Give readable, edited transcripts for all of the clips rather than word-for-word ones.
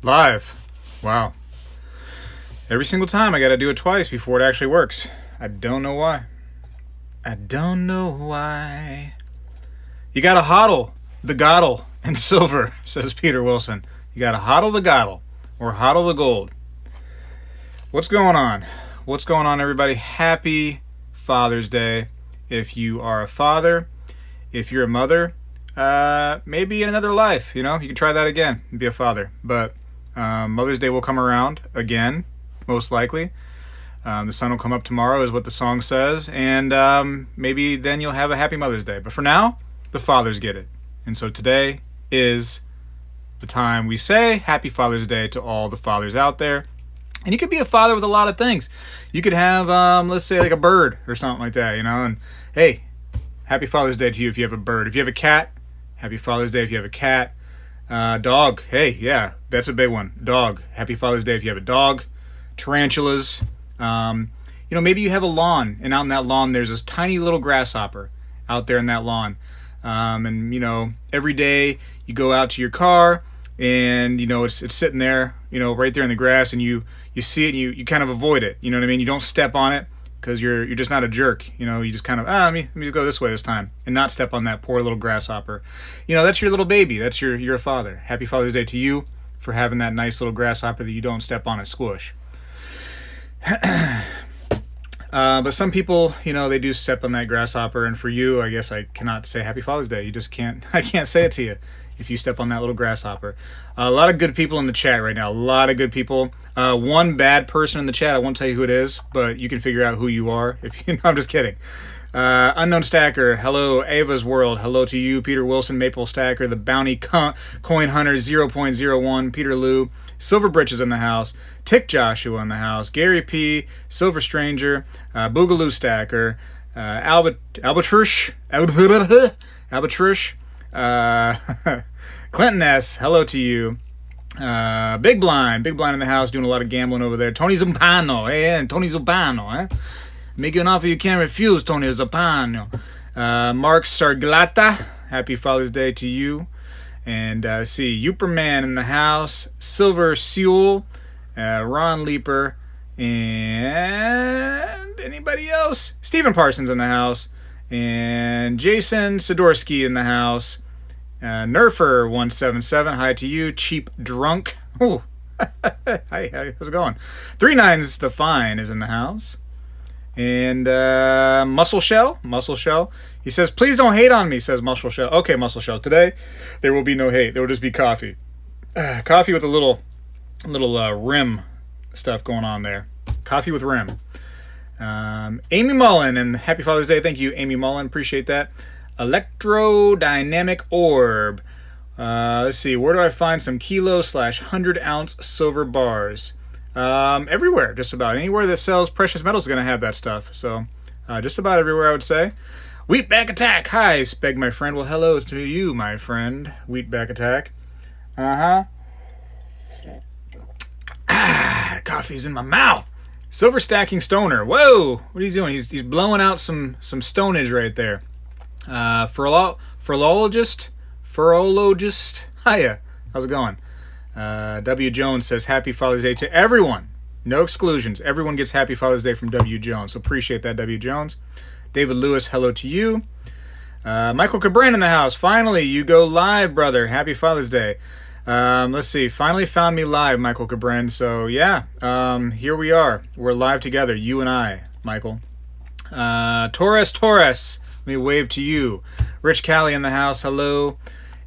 Live. Wow. Every single time I gotta do it twice before it actually works. I don't know why. I don't know why. You gotta hodl the goddle in silver, says Peter Wilson. You gotta hodl the goddle or hodl the gold. What's going on? What's going on, everybody? Happy Father's Day. If you are a father, if you're a mother, maybe in another life, you can try that again and be a father. But Mother's Day will come around again, most likely. The sun will come up tomorrow is what the song says, and maybe then you'll have a happy Mother's Day. But for now, the fathers get it. And so today is the time we say Happy Father's Day to all the fathers out there. And you could be a father with a lot of things. You could have, let's say, like a bird or something like that, and hey, Happy Father's Day to you if you have a bird. If you have a cat, Happy Father's Day if you have a cat. Dog, hey, yeah, that's a big one. Dog, Happy Father's Day if you have a dog. Tarantulas. Maybe you have a lawn, and out in that lawn there's this tiny little grasshopper out there in that lawn. And every day you go out to your car, and it's sitting there, right there in the grass, and you see it, and you kind of avoid it. You know what I mean? You don't step on it because you're just not a jerk. You just kind of let me go this way this time and not step on that poor little grasshopper. That's your little baby. That's you're a father. Happy Father's Day to you for having that nice little grasshopper that you don't step on and squish. But some people, they do step on that grasshopper, and for you, I guess I cannot say Happy Father's Day. You just can't. I can't say it to you if you step on that little grasshopper. A lot of good people in the chat right now. A lot of good people. One bad person in the chat. I won't tell you who it is, but you can figure out who you are. If you, no, I'm just kidding. Unknown Stacker. Hello, Ava's World. Hello to you, Peter Wilson, Maple Stacker, the Bounty Coin Hunter 0.01, Peter Lou. Silver Britches in the house, Tick Joshua in the house, Gary P, Silver Stranger, Boogaloo Stacker, Albatrush, Clinton S, hello to you, Big Blind in the house, doing a lot of gambling over there, Tony Zampano, hey, Tony Zampano, eh? Make you an offer you can't refuse, Tony Zampano. Mark Sarglata, happy Father's Day to you. And see, Uperman in the house, Silver Sewell, Ron Leaper, and anybody else? Stephen Parsons in the house, and Jason Sidorsky in the house, Nerfer177, hi to you, Cheap Drunk, oh, hi, how's it going? 39's The Fine is in the house. And Muscle Shell, he says, please don't hate on me, says Muscle Shell. Okay, Muscle Shell, today there will be no hate. There will just be coffee. Coffee with a little rim stuff going on there. Coffee with rim. Amy Mullen, and happy Father's Day. Thank you, Amy Mullen. Appreciate that. Electrodynamic Orb. Let's see, where do I find some kilo/100-ounce silver bars? Everywhere, just about anywhere that sells precious metals is going to have that stuff. So just about everywhere, I would say. Wheatback Attack, hi Speg, my friend. Well, hello to you, my friend. Wheatback Attack. Coffee's in my mouth. Silver Stacking Stoner, whoa, what are you doing? He's blowing out some stonage right there. Philologist, hiya, how's it going? W. Jones says, Happy Father's Day to everyone. No exclusions. Everyone gets Happy Father's Day from W. Jones. So appreciate that, W. Jones. David Lewis, hello to you. Michael Cabran in the house. Finally, you go live, brother. Happy Father's Day. Let's see. Finally found me live, Michael Cabran. So, yeah, here we are. We're live together, you and I, Michael. Torres. Let me wave to you. Rich Callie in the house. Hello.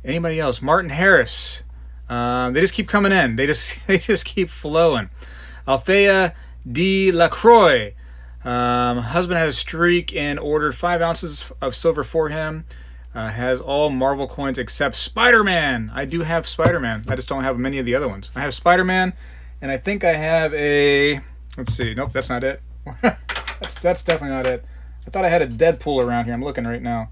Anybody else? Martin Harris. They just keep coming in. They just keep flowing. Althea D. Lacroix. Husband has a streak and ordered 5 ounces of silver for him. Has all Marvel coins except Spider-Man. I do have Spider-Man. I just don't have many of the other ones. I have Spider-Man, and I think I have a... Let's see. Nope, that's not it. that's definitely not it. I thought I had a Deadpool around here. I'm looking right now.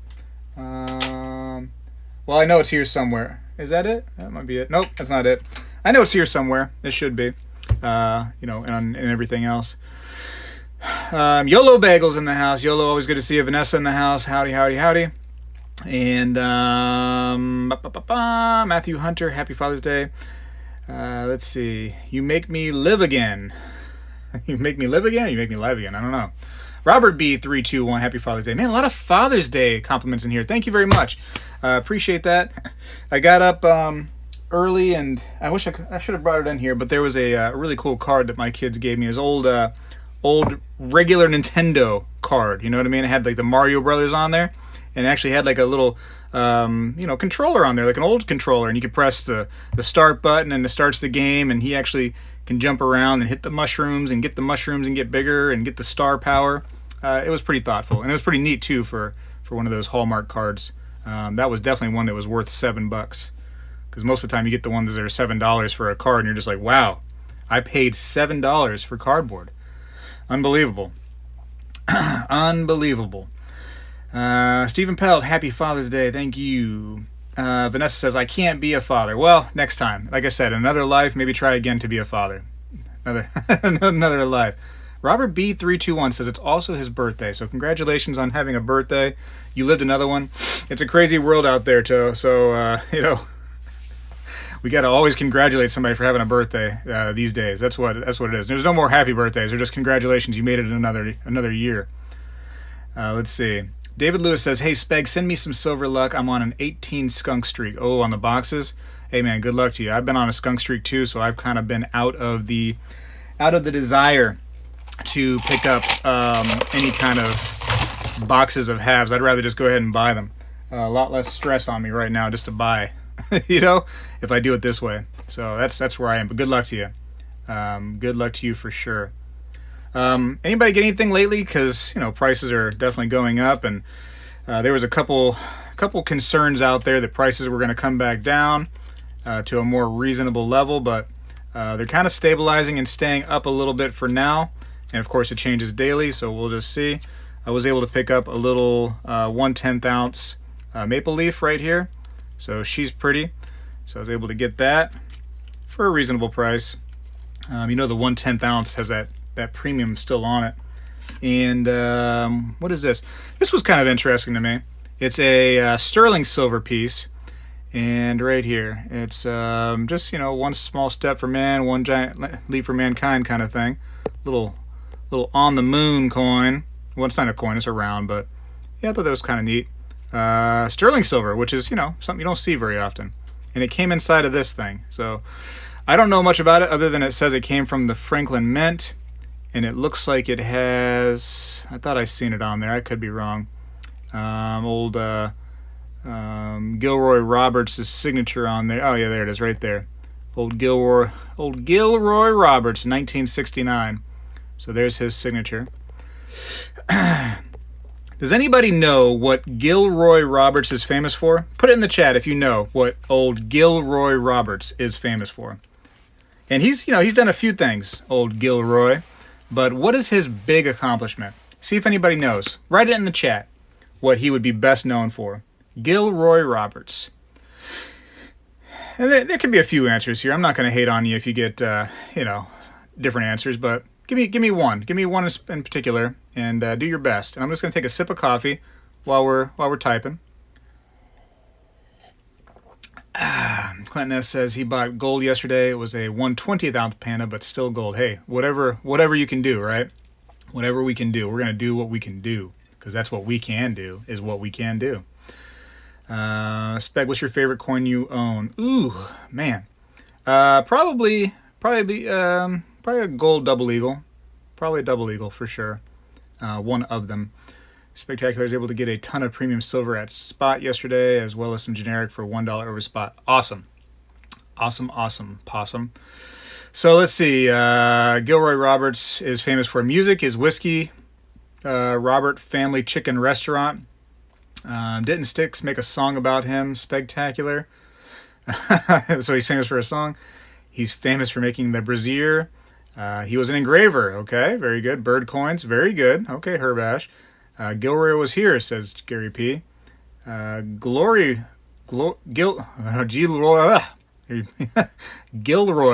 Well, I know it's here somewhere. Is that it? That might be it. Nope, that's not it. I know it's here somewhere. It should be. And everything else. YOLO Bagels in the house. YOLO, always good to see you. Vanessa in the house. Howdy. And Matthew Hunter, happy Father's Day. Let's see. You make me live again. You make me live again? Or you make me live again? I don't know. Robert B321, happy Father's Day. Man, a lot of Father's Day compliments in here. Thank you very much. Appreciate that. I got up early, and I wish I should have brought it in here, but there was a really cool card that my kids gave me. His old regular Nintendo card. You know what I mean? It had like the Mario Brothers on there, and it actually had like a little controller on there, like an old controller, and you could press the start button and it starts the game, and he actually can jump around and hit the mushrooms and get the mushrooms and get bigger and get the star power. It was pretty thoughtful, and it was pretty neat too for one of those Hallmark cards. That was definitely one that was worth $7, because most of the time you get the ones that are $7 for a card, and you're just like, wow, I paid $7 for cardboard. Unbelievable. Unbelievable. Stephen Pelt, happy Father's Day. Thank you. Vanessa says, I can't be a father. Well, next time. Like I said, another life, maybe try again to be a father. Another life. Robert B321 says it's also his birthday, so congratulations on having a birthday. You lived another one. It's a crazy world out there, too, so, we got to always congratulate somebody for having a birthday these days. That's what it is. There's no more happy birthdays. They're just congratulations. You made it another year. Let's see. David Lewis says, hey, Speg, send me some silver luck. I'm on an 18 skunk streak. Oh, on the boxes? Hey, man, good luck to you. I've been on a skunk streak, too, so I've kind of been out of the desire to pick up any kind of boxes of halves. I'd rather just go ahead and buy them. A lot less stress on me right now just to buy, if I do it this way. So that's where I am. But good luck to you. Good luck to you for sure. Anybody get anything lately? Because prices are definitely going up, and there was a couple concerns out there that prices were going to come back down to a more reasonable level, but they're kind of stabilizing and staying up a little bit for now. And of course, it changes daily, so we'll just see. I was able to pick up a little 1/10 ounce maple leaf right here, so she's pretty. So I was able to get that for a reasonable price. The 1/10 ounce has that premium still on it. And what is this? This was kind of interesting to me. It's a sterling silver piece, and right here it's just one small step for man, one giant leap for mankind kind of thing. Little on the moon coin. Well, it's not a coin, it's a round, but yeah, I thought that was kind of neat. Sterling silver, which is something you don't see very often, and it came inside of this thing. So I don't know much about it other than it says it came from the Franklin Mint. And it looks like it has, I thought I seen it on there, I could be wrong. Old Gilroy Roberts' signature on there. Oh yeah, there it is, right there. Old Gilroy Roberts, 1969. So there's his signature. Does anybody know what Gilroy Roberts is famous for? Put it in the chat if you know what old Gilroy Roberts is famous for. And he's done a few things, old Gilroy. But what is his big accomplishment? See if anybody knows. Write it in the chat what he would be best known for. Gilroy Roberts. And there could be a few answers here. I'm not going to hate on you if you get, different answers. But give me one. Give me one in particular, and do your best. And I'm just going to take a sip of coffee while we're typing. Clinton S. says he bought gold yesterday. It was a 1/20th ounce Panda, but still gold. Hey, whatever you can do, right? Whatever we can do. We're going to do what we can do, because that's what we can do, is what we can do. Speg, what's your favorite coin you own? Ooh, man. Probably a gold double eagle. Probably a double eagle for sure. One of them. Spegtacular is able to get a ton of premium silver at spot yesterday, as well as some generic for $1 over spot. Awesome. Possum. So let's see. Gilroy Roberts is famous for music, his whiskey, Robert Family Chicken Restaurant. Didn't Styx make a song about him? Spegtacular. So he's famous for a song. He's famous for making the brazier. He was an engraver. Okay, very good. Bird coins. Very good. Okay, Herbash. Gilroy was here, says Gary P. Gilroy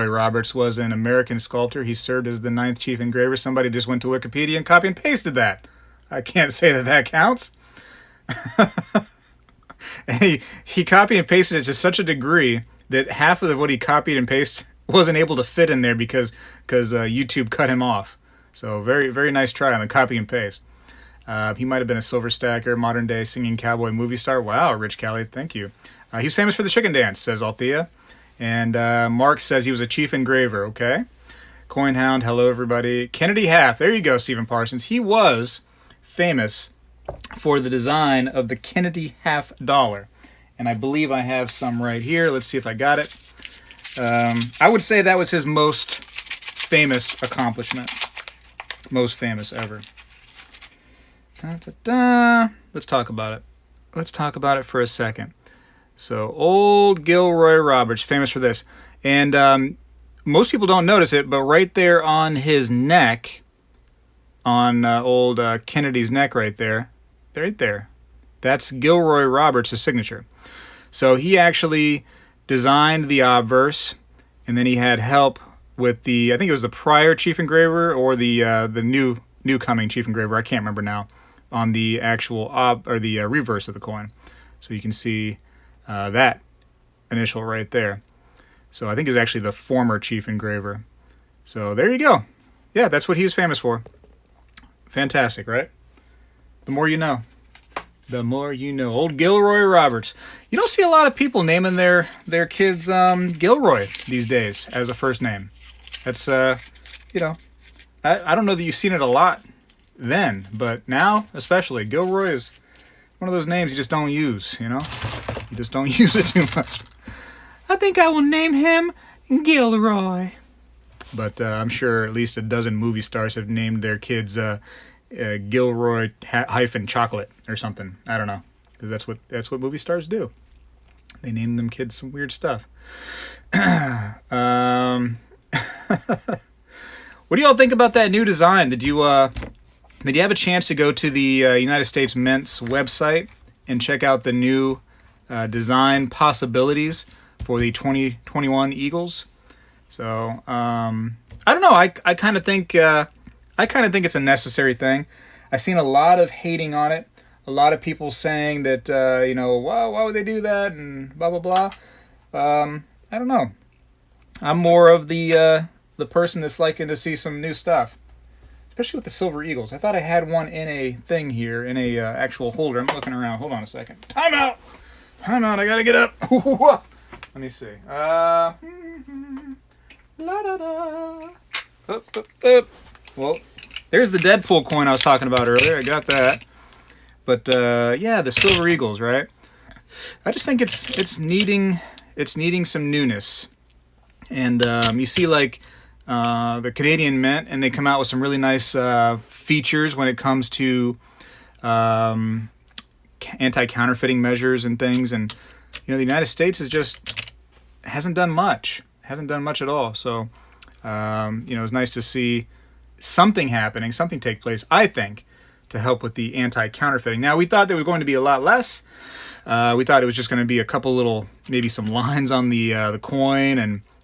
Roberts was an American sculptor. He served as the 9th chief engraver. Somebody just went to Wikipedia and copy and pasted that. I can't say that counts. He copied and pasted it to such a degree that half of what he copied and pasted wasn't able to fit in there because YouTube cut him off. So very, very nice try on the copy and paste. He might have been a silver stacker, modern day singing cowboy movie star. Wow, Rich Callie, thank you. He's famous for the chicken dance, says Althea. And Mark says he was a chief engraver. Okay. Coin Hound, hello everybody. Kennedy Half, there you go, Stephen Parsons. He was famous for the design of the Kennedy half dollar. And I believe I have some right here. Let's see if I got it. I would say that was his most famous accomplishment. Most famous ever. Let's talk about it. Let's talk about it for a second. So, old Gilroy Roberts, famous for this. And most people don't notice it, but right there on his neck, on old Kennedy's neck right there, that's Gilroy Roberts' signature. So he actually designed the obverse, and then he had help with I think it was the prior chief engraver or the new coming chief engraver, I can't remember now, on the actual reverse of the coin. So you can see that initial right there. So I think it's actually the former chief engraver. So there you go. Yeah, that's what he's famous for. Fantastic, right? The more you know. The more you know. Old Gilroy Roberts. You don't see a lot of people naming their kids Gilroy these days as a first name. That's, I don't know that you've seen it a lot then, but now, especially, Gilroy is one of those names you just don't use, You just don't use it too much. I think I will name him Gilroy. But I'm sure at least a dozen movie stars have named their kids Gilroy -chocolate or something. I don't know. That's what movie stars do. They name them kids some weird stuff. What do y'all think about that new design? Did you have a chance to go to the United States Mint's website and check out the new design possibilities for the 2021 Eagles? So I don't know. I kind of think it's a necessary thing. I've seen a lot of hating on it. A lot of people saying that why would they do that and blah blah blah. I don't know. I'm more of the person that's liking to see some new stuff, especially with the Silver Eagles. I thought I had one in a thing here, in a actual holder. I'm looking around. Hold on a second. Time out. I gotta get up. Let me see. La da da. Up. Well, there's the Deadpool coin I was talking about earlier. I got that. But yeah, the Silver Eagles, right? I just think it's needing some newness. And you see like the Canadian Mint, and they come out with some really nice features when it comes to anti-counterfeiting measures and things. And the United States hasn't done much at all. So it's nice to see something happening, something take place, I think, to help with the anti-counterfeiting. Now, we thought there was going to be a lot less. We thought it was just going to be a couple little, maybe some lines on the coin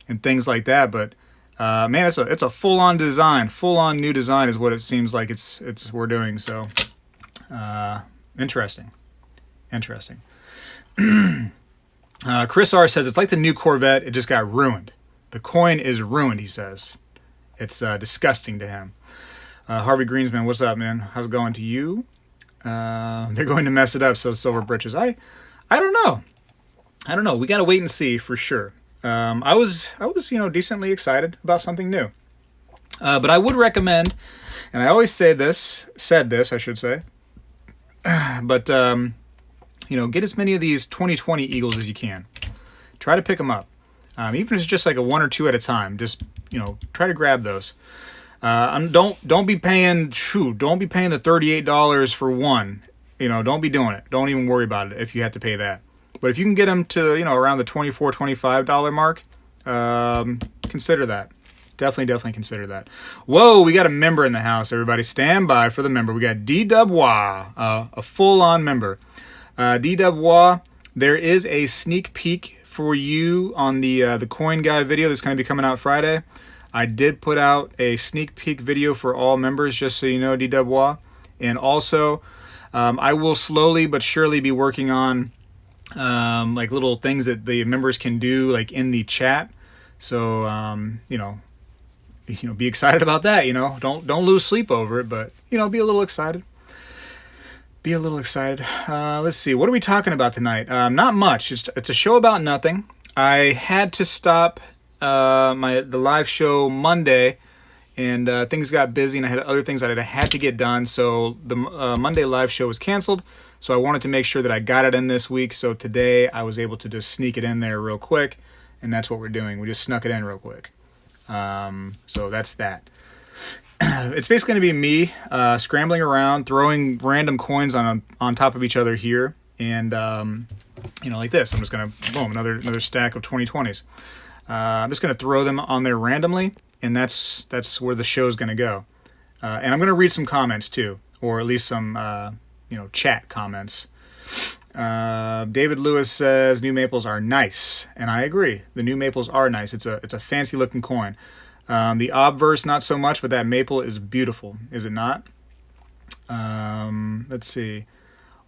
and things like that. But man, it's a full-on design, full-on new design is what it seems like we're doing. So interesting. Chris R says it's like the new Corvette. It just got ruined. The coin is ruined, he says. It's disgusting to him. Harvey Greensman, what's up, man? How's it going to you? They're going to mess it up, says Silver Britches. I don't know. We got to wait and see for sure. I was decently excited about something new. But I would recommend, and I always said this, I should say, but get as many of these 2020 Eagles as you can. Try to pick them up. Even if it's just like a one or two at a time, just try to grab those. Don't be paying the $38 for one. Don't be doing it. Don't even worry about it if you have to pay that. But if you can get them to around the $24, $25 mark, consider that. Definitely consider that. Whoa, we got a member in the house. Everybody, stand by for the member. We got D-Dub-Wah, a full-on member. D-Dub-Wah, there is a sneak peek for you on the Coin Guy video that's going to be coming out Friday. I did put out a sneak peek video for all members, just so you know, D-Dub-Wah. And also, I will slowly but surely be working on like little things that the members can do like in the chat. So, be excited about that. Don't lose sleep over it, but be a little excited. Be a little excited. Let's see. What are we talking about tonight? Not much. It's a show about nothing. I had to stop the live show Monday, and things got busy, and I had other things that I had to get done. So the Monday live show was canceled. So I wanted to make sure that I got it in this week. So today I was able to just sneak it in there real quick, and that's what we're doing. We just snuck it in real quick. So that's that. It's basically going to be me scrambling around, throwing random coins on top of each other here, and like this. I'm just going to boom, another stack of 2020s. I'm just going to throw them on there randomly, and that's where the show's going to go. And I'm going to read some comments too, or at least some chat comments. David Lewis says new maples are nice, and I agree. The new maples are nice. It's a fancy looking coin. The obverse not so much, but that maple is beautiful, is it not? Let's see.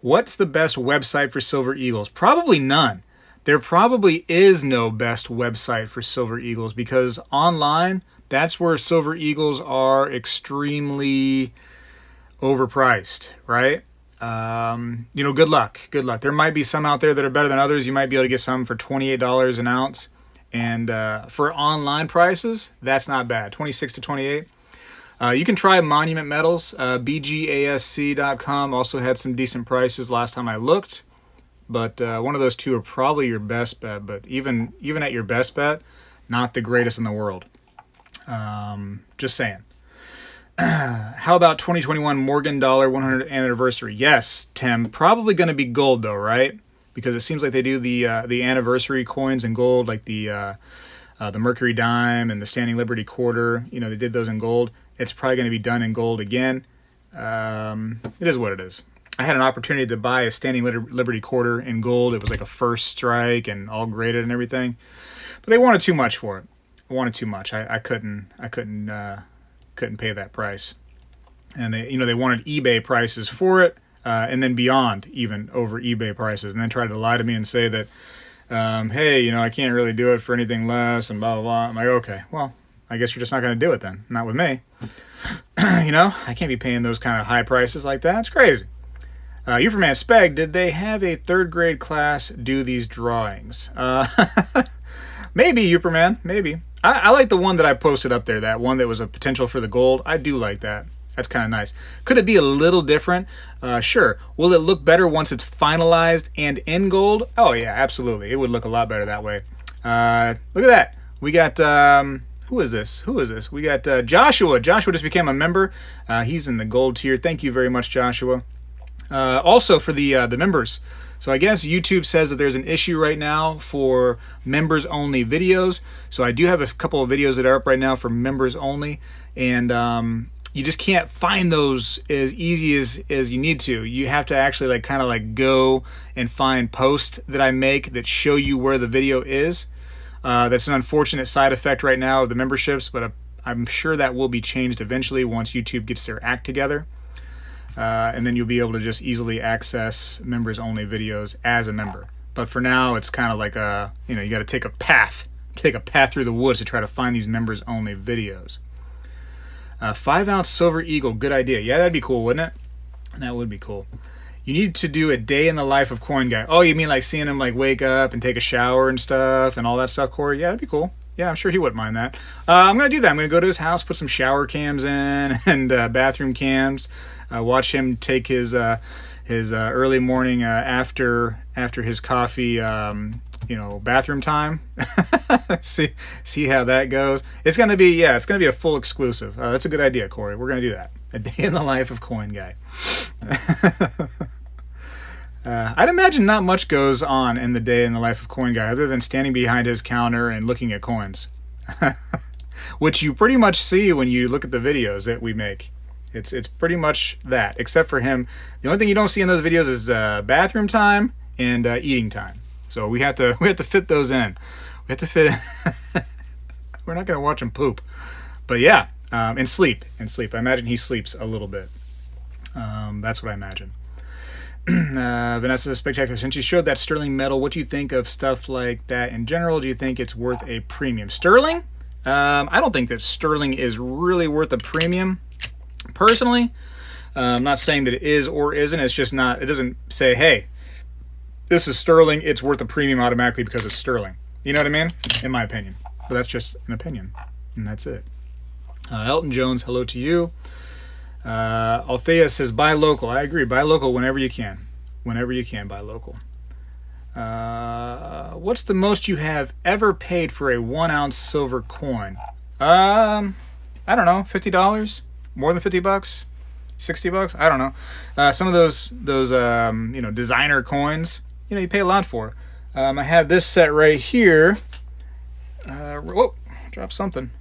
What's the best website for Silver Eagles? Probably none. There probably is no best website for Silver Eagles, because online, that's where Silver Eagles are extremely overpriced, right? Good luck. There might be some out there that are better than others. You might be able to get some for $28 an ounce. And for online prices, that's not bad. 26 to 28. You can try Monument Metals. BGASC.com also had some decent prices last time I looked. But one of those two are probably your best bet. But even at your best bet, not the greatest in the world. Just saying. How about 2021 Morgan Dollar 100th anniversary? Yes, Tim. Probably going to be gold though, right? Because it seems like they do the anniversary coins in gold, like the Mercury Dime and the Standing Liberty Quarter. They did those in gold. It's probably going to be done in gold again. It is what it is. I had an opportunity to buy a Standing Liberty Quarter in gold. It was like a first strike and all graded and everything, but they wanted too much for it. I couldn't pay that price, and they wanted eBay prices for it. And then beyond even over eBay prices, and then tried to lie to me and say that, hey, I can't really do it for anything less and blah, blah, blah. I'm like, okay, well, I guess you're just not going to do it then. Not with me. I can't be paying those kind of high prices like that. It's crazy. Uperman Speg, did they have a third grade class do these drawings? Maybe, Uperman, maybe. I like the one that I posted up there, that one that was a potential for the gold. I do like that. That's kind of nice. Could it be a little different? Sure. Will it look better once it's finalized and in gold? Oh, yeah, absolutely. It would look a lot better that way. Look at that. We got, who is this? We got Joshua. Joshua just became a member. He's in the gold tier. Thank you very much, Joshua. Also for the members. So I guess YouTube says that there's an issue right now for members-only videos. So I do have a couple of videos that are up right now for members only. And, you just can't find those as easy as you need to. You have to actually go and find posts that I make that show you where the video is. That's an unfortunate side effect right now of the memberships, but I'm sure that will be changed eventually once YouTube gets their act together. And then you'll be able to just easily access members only videos as a member. But for now, it's kind of like you got to take a path through the woods to try to find these members only videos. 5-ounce Silver Eagle, good idea. Yeah, that'd be cool, wouldn't it? That would be cool. You need to do a day in the life of Coin Guy. Oh, you mean like seeing him wake up and take a shower and stuff and all that stuff, Corey? Yeah, that'd be cool. Yeah, I'm sure he wouldn't mind that. I'm going to do that. I'm going to go to his house, put some shower cams in and bathroom cams. Watch him take his early morning after his coffee bathroom time. see how that goes. It's gonna be a full exclusive. That's a good idea, Corey. We're gonna do that. A day in the life of Coin Guy. I'd imagine not much goes on in the day in the life of Coin Guy other than standing behind his counter and looking at coins, which you pretty much see when you look at the videos that we make. It's pretty much that, except for him. The only thing you don't see in those videos is bathroom time and eating time. So we have to fit those in. We have to fit in. We're not going to watch him poop. But yeah, and sleep. I imagine he sleeps a little bit. That's what I imagine. Vanessa Spectacular, since you showed that sterling metal, what do you think of stuff like that in general? Do you think it's worth a premium? Sterling? I don't think that sterling is really worth a premium, personally. I'm not saying that it is or isn't. It's just not, it doesn't say, hey, this is sterling, it's worth a premium automatically because it's sterling. You know what I mean? In my opinion. But that's just an opinion. And that's it. Elton Jones, hello to you. Althea says, buy local. I agree. Buy local whenever you can. Whenever you can, buy local. What's the most you have ever paid for a 1 ounce silver coin? I don't know, $50? More than $50? $60? I don't know. Some of those you know, designer coins, you know, you pay a lot for. I have this set right here. Whoa, dropped something.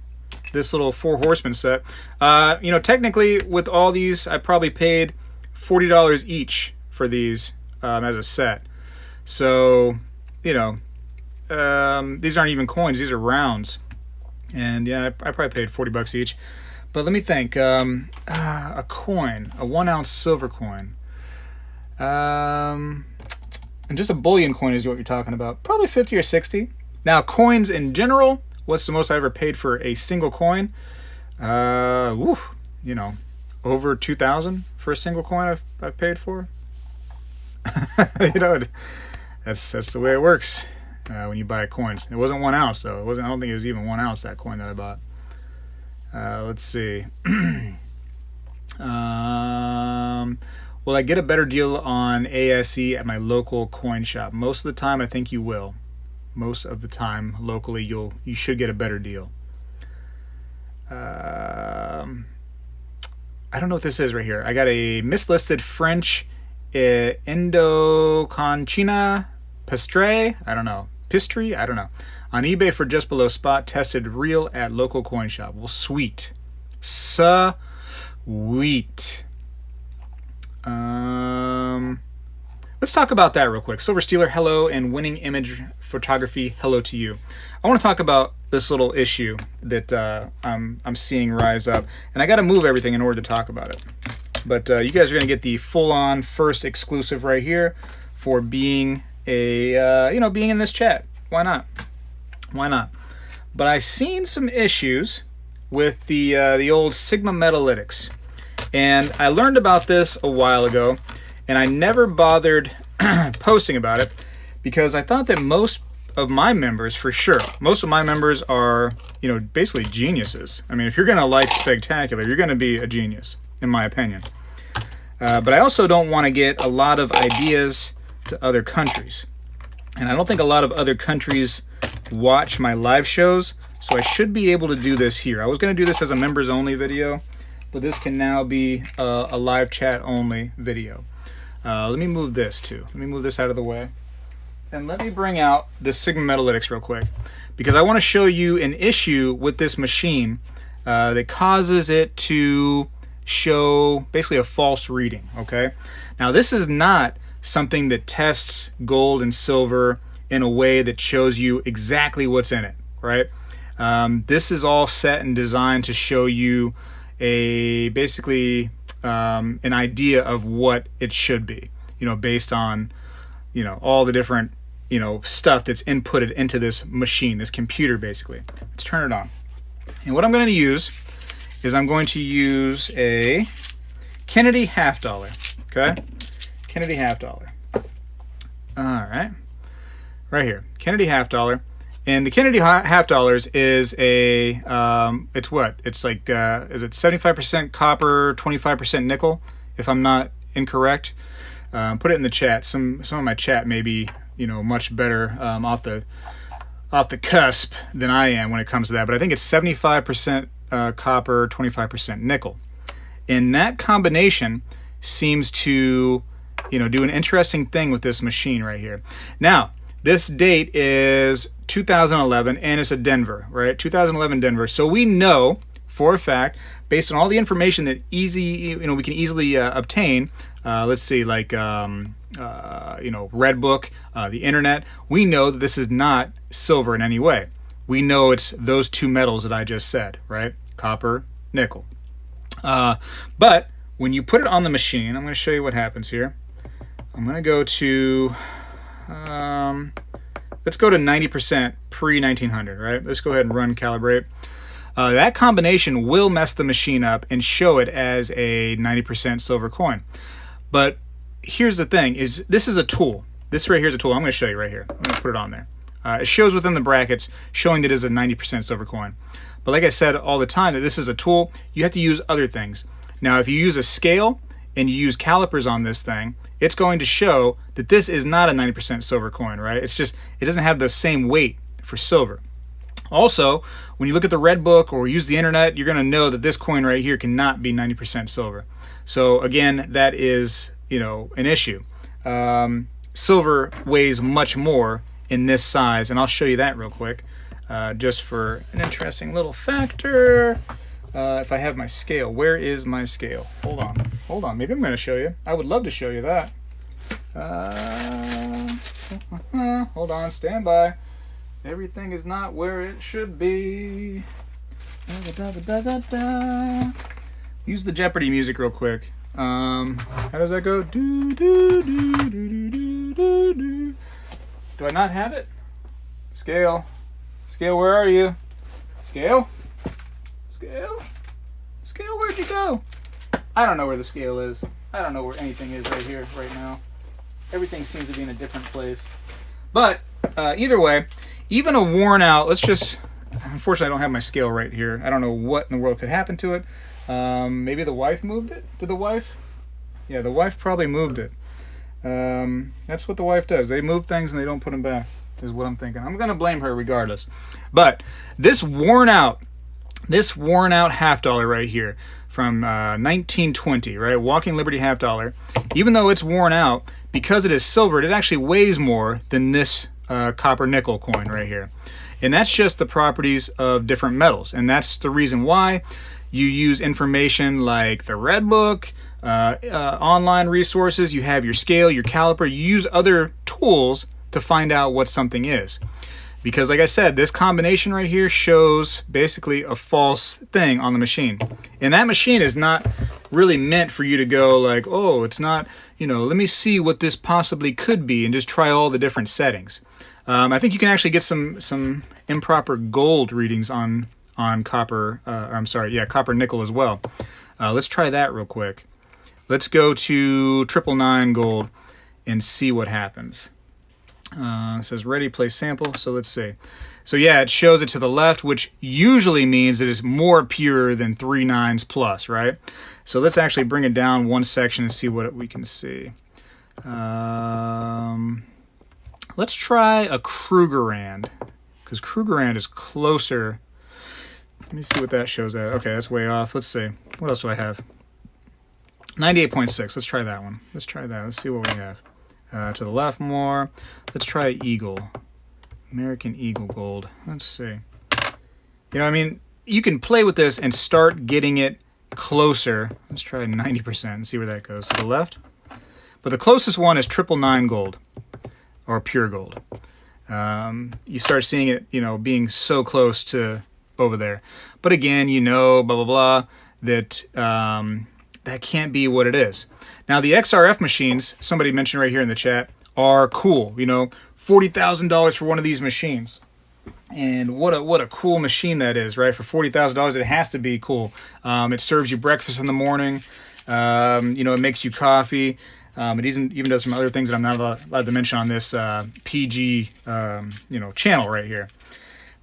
This little 4 Horsemen set. You know, technically with all these, I probably paid $40 each for these as a set. So, you know, these aren't even coins; these are rounds. And yeah, I probably paid $40 each. But let me think. A coin, a 1 ounce silver coin, and just a bullion coin is what you're talking about. Probably 50 or 60. Now, coins in general. What's the most I ever paid for a single coin? You know, over 2,000 for a single coin I've paid for. You know, that's the way it works when you buy coins. It wasn't 1 ounce though. It wasn't. I don't think it was even 1 ounce, that coin that I bought. Let's see. Will I get a better deal on ASE at my local coin shop? Most of the time, I think you will. Most of the time, locally, you should get a better deal. I don't know what this is right here. I got a mislisted French Indoconchina Pastre. I don't know. Pistry? I don't know. On eBay for just below spot. Tested real at local coin shop. Well, sweet. Sweet. Let's talk about that real quick. Silver Stealer, hello, and Winning Image Photography, hello to you. I want to talk about this little issue that I'm seeing rise up, and I got to move everything in order to talk about it. But you guys are going to get the full-on first exclusive right here for being a you know, being in this chat. Why not? Why not? But I seen some issues with the old Sigma Metalytics, and I learned about this a while ago. And I never bothered posting about it because I thought that most of my members, for sure, most of my members are, you know, basically geniuses. I mean, if you're going to like Spegtacular, you're going to be a genius, in my opinion. But I also don't want to get a lot of ideas to other countries. And I don't think a lot of other countries watch my live shows, so I should be able to do this here. I was going to do this as a members only video, but this can now be a live chat only video. Let me move this too. Let me move this out of the way. And let me bring out the Sigma Metalytics real quick, because I want to show you an issue with this machine that causes it to show basically a false reading, okay? Now, this is not something that tests gold and silver in a way that shows you exactly what's in it, right? This is all set and designed to show you basically an idea of what it should be, you know, based on, you know, all the different, you know, stuff that's inputted into this machine, this computer, basically. Let's turn it on. And what I'm going to use is I'm going to use a Kennedy half dollar, okay? Kennedy half dollar. All right. Right here, Kennedy half dollar. And the Kennedy half dollars is a, it's what? It's like, is it 75% copper, 25% nickel, if I'm not incorrect? Put it in the chat. Some of my chat may be, you know, much better off the cusp than I am when it comes to that. But I think it's 75% copper, 25% nickel. And that combination seems to, you know, do an interesting thing with this machine right here. Now, this date is 2011, and it's a Denver, right? 2011 Denver. So we know for a fact, based on all the information that we can easily obtain. Let's see, like Redbook, the internet. We know that this is not silver in any way. We know it's those two metals that I just said, right? Copper, nickel. But when you put it on the machine, I'm going to show you what happens here. I'm going to go to, let's go to 90% pre-1900, right? Let's go ahead and run calibrate. That combination will mess the machine up and show it as a 90% silver coin. But here's the thing, is this is a tool. This right here is a tool. I'm going to show you right here. I'm going to put it on there. It shows within the brackets showing that it is a 90% silver coin. But like I said all the time, that this is a tool. You have to use other things. Now, if you use a scale and you use calipers on this thing, it's going to show that this is not a 90% silver coin, right? It's just, it doesn't have the same weight for silver. Also, when you look at the red book or use the internet, you're going to know that this coin right here cannot be 90% silver. So again, that is, you know, an issue. Silver weighs much more in this size, and I'll show you that real quick, just for an interesting little factor. If I have my scale, where is my scale? Hold on, maybe I'm going to show you. I would love to show you that. Hold on, stand by. Everything is not where it should be. Use the Jeopardy music real quick. How does that go? Do, do, do, do, do, do, do, do. Do I not have it? Scale. Scale, where are you? Scale? Scale? Scale, where'd you go? I don't know where the scale is. I don't know where anything is right here, right now. Everything seems to be in a different place. But either way, even a worn out, unfortunately I don't have my scale right here. I don't know what in the world could happen to it. Maybe the wife moved it? Did the wife? Yeah, the wife probably moved it. That's what the wife does. They move things and they don't put them back, is what I'm thinking. I'm going to blame her regardless. But this worn out half dollar right here from 1920, right? Walking Liberty half dollar. Even though it's worn out, because it is silvered, it actually weighs more than this copper nickel coin right here. And that's just the properties of different metals. And that's the reason why you use information like the red book, online resources, you have your scale, your caliper, you use other tools to find out what something is. Because like I said, this combination right here shows basically a false thing on the machine. And that machine is not really meant for you to go like, oh, it's not, you know, let me see what this possibly could be and just try all the different settings. I think you can actually get some improper gold readings on copper, copper nickel as well. Let's try that real quick. Let's go to 999 gold and see what happens. It says ready, place sample, so let's see. So yeah, it shows it to the left, which usually means it is more pure than 3 nines plus, right? So let's actually bring it down one section and see what we can see. Let's try a Krugerrand, because Krugerrand is closer. Let me see what that shows at. Okay, that's way off. Let's see. What else do I have? 98.6. Let's try that one. Let's try that. Let's see what we have. To the left more. Let's try Eagle. American Eagle Gold. Let's see. You know, I mean, you can play with this and start getting it closer. Let's try 90% and see where that goes. To the left. But the closest one is 999 gold. Or pure gold. You start seeing it, you know, being so close to over there. But again, you know, blah, blah, blah, that that can't be what it is. Now, the XRF machines, somebody mentioned right here in the chat, are cool. You know, $40,000 for one of these machines. And what a cool machine that is, right? For $40,000, it has to be cool. It serves you breakfast in the morning. You know, it makes you coffee. It even does some other things that I'm not allowed to mention on this PG, you know, channel right here.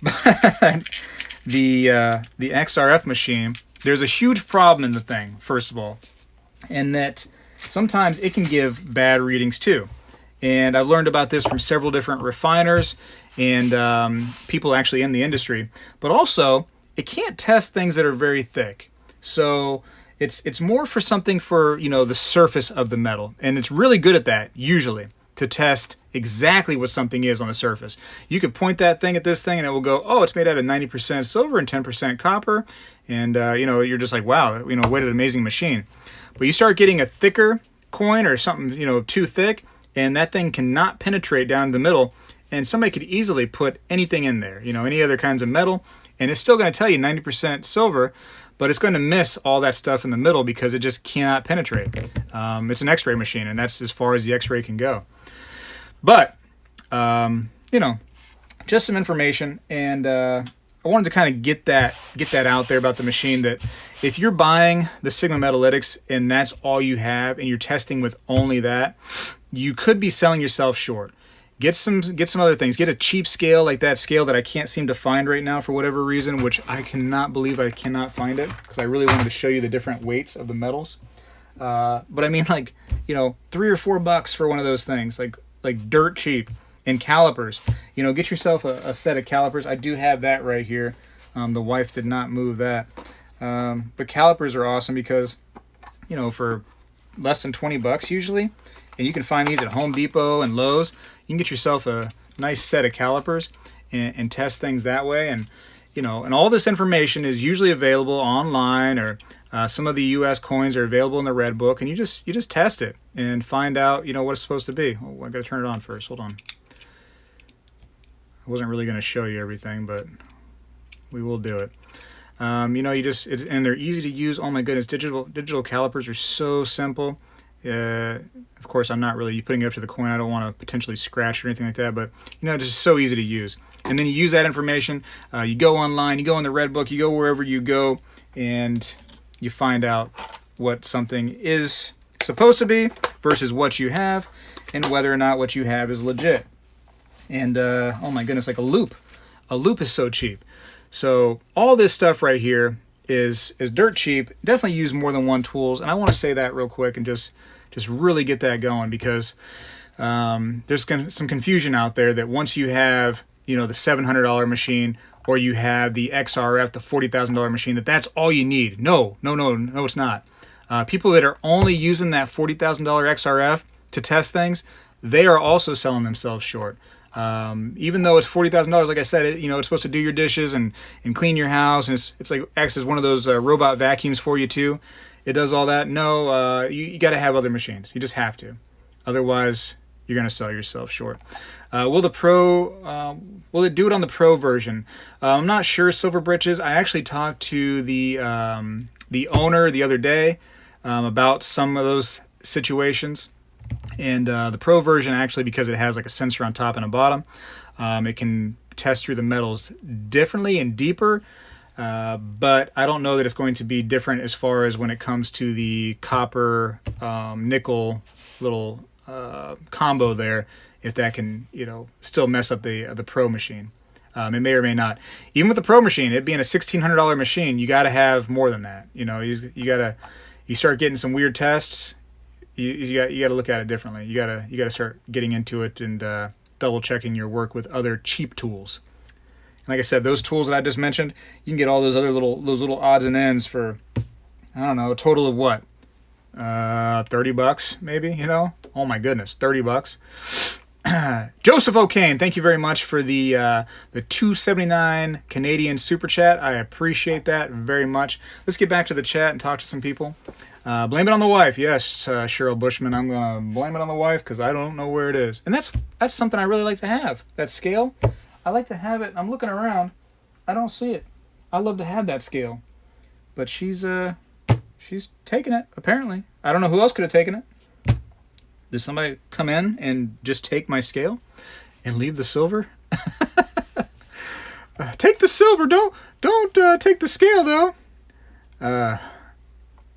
But the XRF machine, there's a huge problem in the thing, first of all, and that sometimes it can give bad readings too. And I've learned about this from several different refiners and people actually in the industry. But also, it can't test things that are very thick. So it's more for something for, you know, the surface of the metal. And it's really good at that, usually, to test exactly what something is on the surface. You could point that thing at this thing and it will go, oh, it's made out of 90% silver and 10% copper. And, you know, you're just like, wow, you know, what an amazing machine. But you start getting a thicker coin or something, you know, too thick, and that thing cannot penetrate down the middle. And somebody could easily put anything in there, you know, any other kinds of metal, and it's still going to tell you 90% silver. but it's going to miss all that stuff in the middle because it just cannot penetrate. It's an X-ray machine, and that's as far as the X-ray can go. But, you know, just some information, and I wanted to kind of get that out there about the machine, that if you're buying the Sigma Metalytics and that's all you have and you're testing with only that, you could be selling yourself short. Get some other things. Get a cheap scale like that scale that I can't seem to find right now for whatever reason, which I cannot believe I cannot find it, because I really wanted to show you the different weights of the metals. But I mean, like, you know, $3 or $4 for one of those things, like dirt cheap. And calipers, you know, get yourself a set of calipers. I do have that right here. The wife did not move that. But calipers are awesome because, you know, for less than $20 usually, and you can find these at Home Depot and Lowe's, you can get yourself a nice set of calipers and test things that way. And, you know, and all this information is usually available online, or some of the U.S. coins are available in the Red Book, and you just test it and find out, you know, what it's supposed to be. Oh, I got to turn it on first. Hold on. I wasn't really going to show you everything, but we will do it. You know, and they're easy to use. Oh my goodness, digital calipers are so simple. Of course, I'm not really putting it up to the coin. I don't want to potentially scratch or anything like that, but you know, it's just so easy to use. And then you use that information. You go online, you go in the Red Book, you go wherever you go, and you find out what something is supposed to be versus what you have, and whether or not what you have is legit. And oh my goodness, like a loop is so cheap. So all this stuff right here is dirt cheap. Definitely use more than one tools, and I want to say that real quick and just really get that going, because there's some confusion out there that once you have, you know, the $700 machine, or you have the XRF, the $40,000 machine, that's all you need. No, it's not. People that are only using that $40,000 XRF to test things, they are also selling themselves short. Even though it's $40,000, like I said, you know, it's supposed to do your dishes and clean your house, and it's like acts as one of those robot vacuums for you too. It does all that. No, you got to have other machines. You just have to. Otherwise, you're going to sell yourself short. Will it do it on the Pro version? I'm not sure, Silver Britches. I actually talked to the owner the other day about some of those situations. And the Pro version, actually, because it has like a sensor on top and a bottom, it can test through the metals differently and deeper. But I don't know that it's going to be different as far as when it comes to the copper nickel little combo there, if that can, you know, still mess up the Pro machine. It may or may not. Even with the Pro machine, it being a $1,600 machine, you got to have more than that. You know, you start getting some weird tests. You got to look at it differently. You got to start getting into it and double checking your work with other cheap tools. And like I said, those tools that I just mentioned, you can get all those other little odds and ends for, I don't know, a total of what, $30 maybe. You know, oh my goodness, $30. Joseph O'Kane, thank you very much for the $2.79 Canadian super chat. I appreciate that very much. Let's get back to the chat and talk to some people. Blame it on the wife. Yes, Cheryl Bushman, I'm going to blame it on the wife because I don't know where it is. And that's something I really like to have, that scale. I like to have it. I'm looking around. I don't see it. I love to have that scale. But she's taking it, apparently. I don't know who else could have taken it. Did somebody come in and just take my scale and leave the silver? Take the silver. Don't take the scale, though.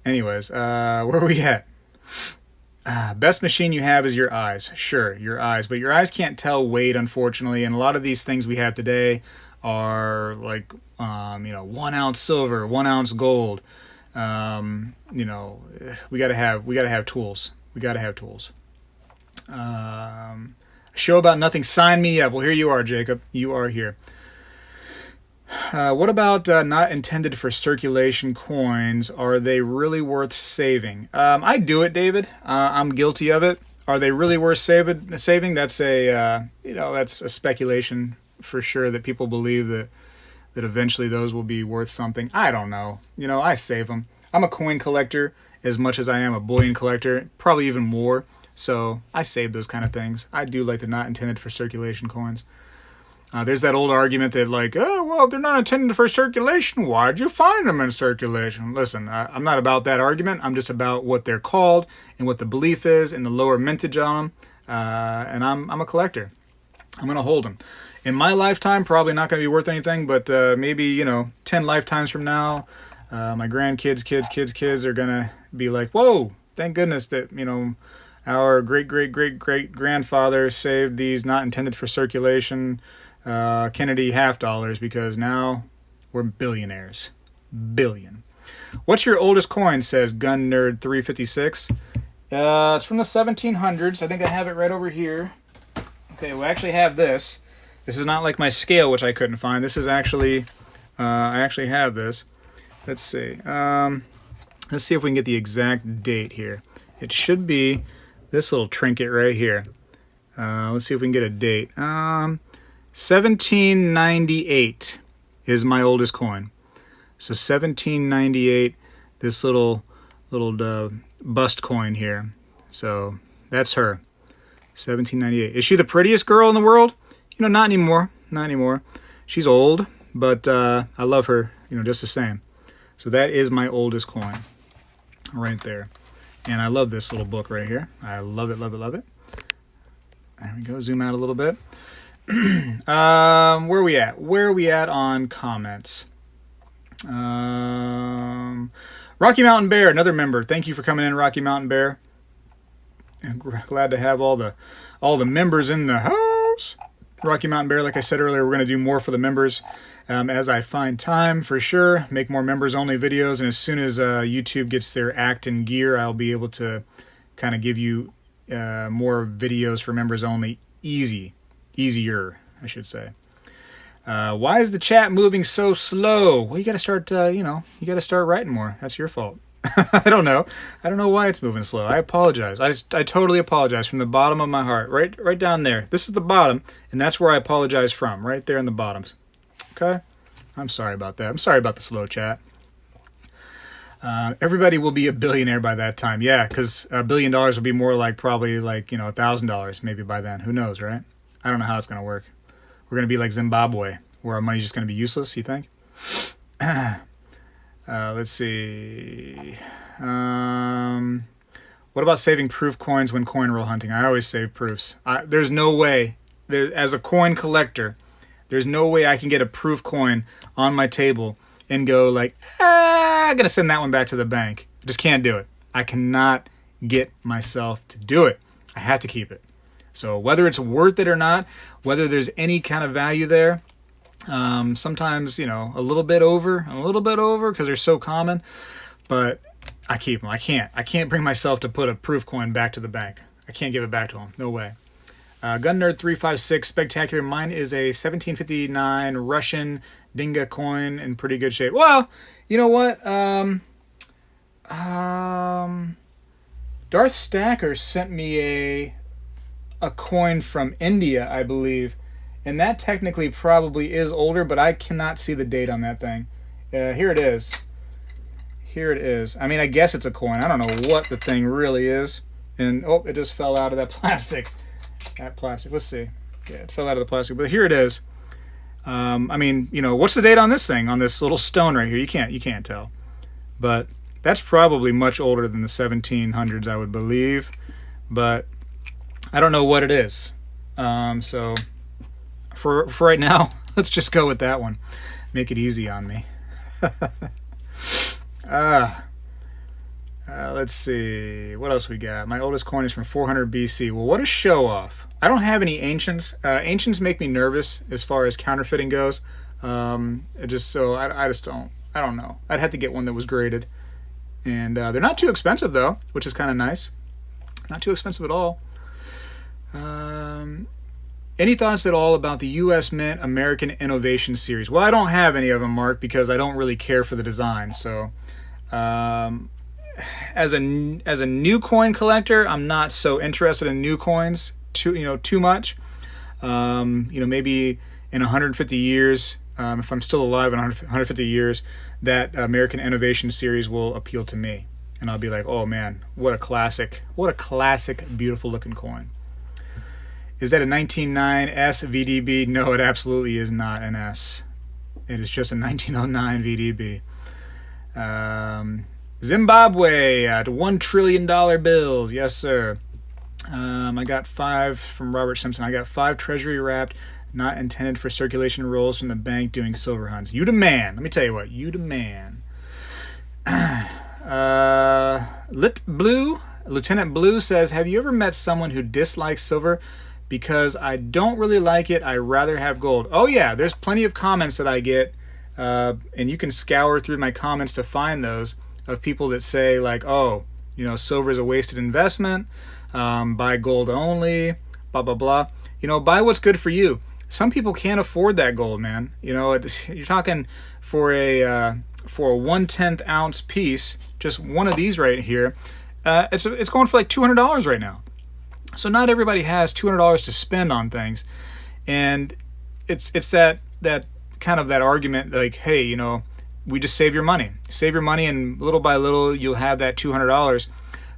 Anyways, where are we at? Best machine you have is your eyes. Sure, your eyes. But your eyes can't tell weight, unfortunately. And a lot of these things we have today are like, 1 ounce silver, 1 ounce gold. We gotta have tools. We gotta have tools. A show about nothing. Sign me up. Well, here you are, Jacob. You are here. What about not intended for circulation coins? Are they really worth saving? I do it, David. I'm guilty of it. Are they really worth saving? That's that's a speculation for sure, that people believe that eventually those will be worth something. I don't know. I save them. I'm a coin collector as much as I am a bullion collector, probably even more. So I save those kind of things. I do like the not intended for circulation coins. There's that old argument that like, oh, well, they're not intended for circulation. Why'd you find them in circulation? Listen, I'm not about that argument. I'm just about what they're called and what the belief is and the lower mintage on them. And I'm a collector. I'm going to hold them. In my lifetime, probably not going to be worth anything, but maybe, 10 lifetimes from now, my grandkids, kids are going to be like, whoa, thank goodness that, our great-great-great-great-grandfather saved these not intended for circulation Kennedy half dollars, because now we're billionaires. Billion. What's your oldest coin, says Gun Nerd 356. It's from the 1700s. I think I have it right over here. Okay, we actually have this. This is not like my scale, which I couldn't find. This is actually, I actually have this. Let's see. Let's see if we can get the exact date here. It should be this little trinket right here. Let's see if we can get a date. 1798 is my oldest coin. So 1798, this little bust coin here. So that's her. 1798. Is she the prettiest girl in the world? Not anymore. Not anymore. She's old, but I love her, just the same. So that is my oldest coin right there. And I love this little book right here. I love it, love it, love it. There we go. Zoom out a little bit. Where are we at? Where are we at on comments? Rocky Mountain Bear, another member. Thank you for coming in, Rocky Mountain Bear. I'm glad to have all the members in the house. Rocky Mountain Bear, like I said earlier, we're going to do more for the members as I find time, for sure. Make more members-only videos, and as soon as YouTube gets their act in gear, I'll be able to kind of give you more videos for members-only. Easier, I should say. Why is the chat moving so slow? Well, you got to start, you got to start writing more. That's your fault. I don't know. I don't know why it's moving slow. I apologize. I totally apologize from the bottom of my heart. Right down there. This is the bottom, and that's where I apologize from. Right there in the bottoms. Okay? I'm sorry about that. I'm sorry about the slow chat. Everybody will be a billionaire by that time. Yeah, because $1 billion will be more like probably like, $1,000 maybe by then. Who knows, right? I don't know how it's going to work. We're going to be like Zimbabwe, where our money's just going to be useless, you think? Let's see. What about saving proof coins when coin roll hunting? I always save proofs. There's no way, as a coin collector, there's no way I can get a proof coin on my table and go like, I'm going to send that one back to the bank. I just can't do it. I cannot get myself to do it. I have to keep it. So whether it's worth it or not, whether there's any kind of value there, sometimes, a little bit over because they're so common, but I keep them. I can't bring myself to put a proof coin back to the bank. I can't give it back to them. No way. Gun Nerd 356 Spectacular. Mine is a 1759 Russian Dinga coin in pretty good shape. Well, you know what? Darth Stacker sent me a coin from India, I believe, and that technically probably is older, but I cannot see the date on that thing. Here it is. Here it is. I mean, I guess it's a coin. I don't know what the thing really is. And oh, it just fell out of that plastic. That plastic. Let's see. Yeah, it fell out of the plastic, but here it is. I mean, what's the date on this thing? On this little stone right here? You can't tell. But that's probably much older than the 1700s, I would believe. But I don't know what it is. So for right now, let's just go with that one. Make it easy on me. Let's see. What else we got? My oldest coin is from 400 BC. Well, what a show off. I don't have any ancients. Ancients make me nervous as far as counterfeiting goes. I just don't know. I'd have to get one that was graded. And they're not too expensive, though, which is kind of nice. Not too expensive at all. Any thoughts at all about the U.S. Mint American Innovation Series? Well, I don't have any of them, Mark, because I don't really care for the design. So, as a new coin collector, I'm not so interested in new coins too much. Maybe in 150 years, if I'm still alive in 150 years, that American Innovation Series will appeal to me, and I'll be like, oh man, what a classic, beautiful looking coin. Is that a 1909 S VDB? No, it absolutely is not an S. It is just a 1909 VDB. Zimbabwe at $1 trillion bills. Yes, sir. I got 5 from Robert Simpson. I got 5 treasury wrapped, not intended for circulation rolls from the bank doing silver hunts. You the man. Let me tell you what. You the man. Lieutenant Blue says, have you ever met someone who dislikes silver? Because I don't really like it. I rather have gold. Oh yeah, there's plenty of comments that I get, and you can scour through my comments to find those, of people that say like, oh, you know, silver is a wasted investment, buy gold only, blah blah blah. You know, buy what's good for you. Some people can't afford that gold, man. You know, you're talking for a 1/10 ounce piece, just one of these right here. It's going for like $200 right now. So not everybody has $200 to spend on things, and it's that kind of that argument like, hey, you know, we just save your money, and little by little you'll have that $200.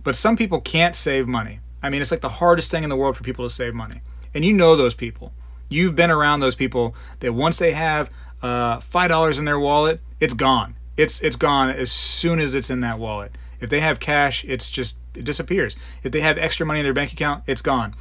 But some people can't save money. I mean, it's like the hardest thing in the world for people to save money, and you know those people. You've been around those people that once they have $5 in their wallet, it's gone. It's gone as soon as it's in that wallet. If they have cash, it disappears. If they have extra money in their bank account, it's gone.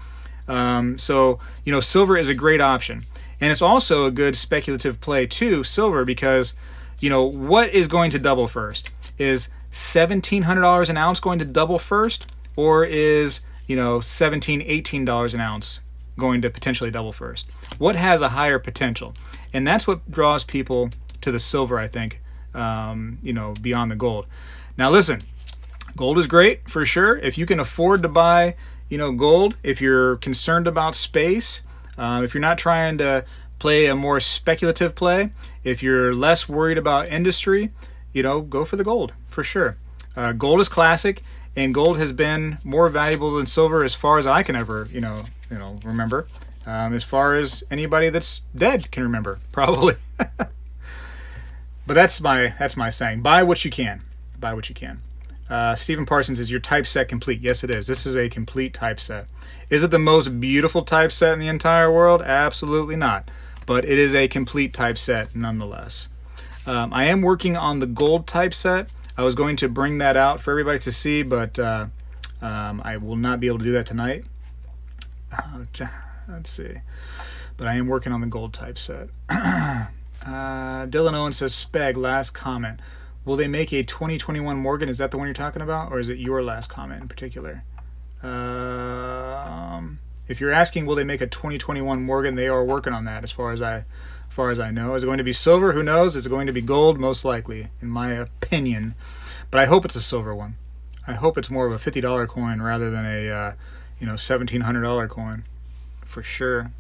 So, you know, silver is a great option. And it's also a good speculative play too, silver, because, you know, what is going to double first? Is $1,700 an ounce going to double first? Or is, you know, $17, $18 an ounce going to potentially double first? What has a higher potential? And that's what draws people to the silver, I think, you know, beyond the gold. Now listen, gold is great for sure. If you can afford to buy, you know, gold, if you're concerned about space, if you're not trying to play a more speculative play, if you're less worried about industry, you know, go for the gold for sure. Gold is classic, and gold has been more valuable than silver as far as I can ever, you know, remember. As far as anybody that's dead can remember, probably. But that's my saying. Buy what you can. Buy what you can. Stephen Parsons, is your typeset complete? Yes, it is. This is a complete typeset. Is it the most beautiful typeset in the entire world? Absolutely not. But it is a complete typeset nonetheless. I am working on the gold typeset. I was going to bring that out for everybody to see, but I will not be able to do that tonight. Let's see. But I am working on the gold typeset. Dylan Owen says, Speg, last comment. Will they make a 2021 Morgan? Is that the one you're talking about? Or is it your last comment in particular? If you're asking, will they make a 2021 Morgan? They are working on that as far as I know. Is it going to be silver? Who knows? Is it going to be gold? Most likely, in my opinion. But I hope it's a silver one. I hope it's more of a $50 coin rather than a $1,700 coin. For sure.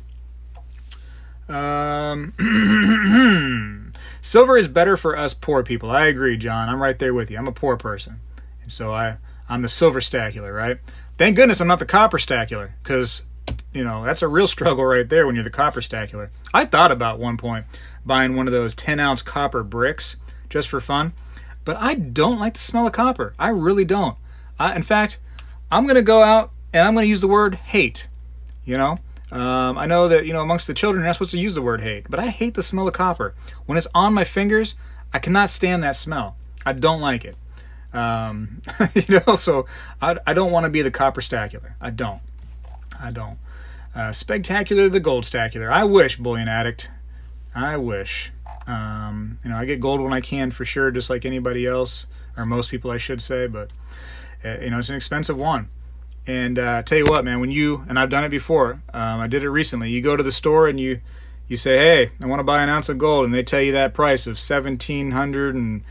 Silver is better for us poor people. I agree, John. I'm right there with you. I'm a poor person. And so I'm the silver stacular, right? Thank goodness I'm not the copper stacular, because, you know, that's a real struggle right there when you're the copper stacular. I thought about one point buying one of those 10-ounce copper bricks just for fun, but I don't like the smell of copper. I really don't. In fact, I'm going to go out and I'm going to use the word hate, you know? I know that, you know, amongst the children, you're not supposed to use the word hate, but I hate the smell of copper. When it's on my fingers, I cannot stand that smell. I don't like it. You know, so I don't want to be the copper stacular. I don't. Spegtacular, the gold stacular. I wish, Bullion Addict. I wish. You know, I get gold when I can for sure, just like anybody else, or most people I should say, but, you know, it's an expensive one. And tell you what, man, when you, and I've done it before, I did it recently, you go to the store and you say, hey, I want to buy an ounce of gold, and they tell you that price of $1,780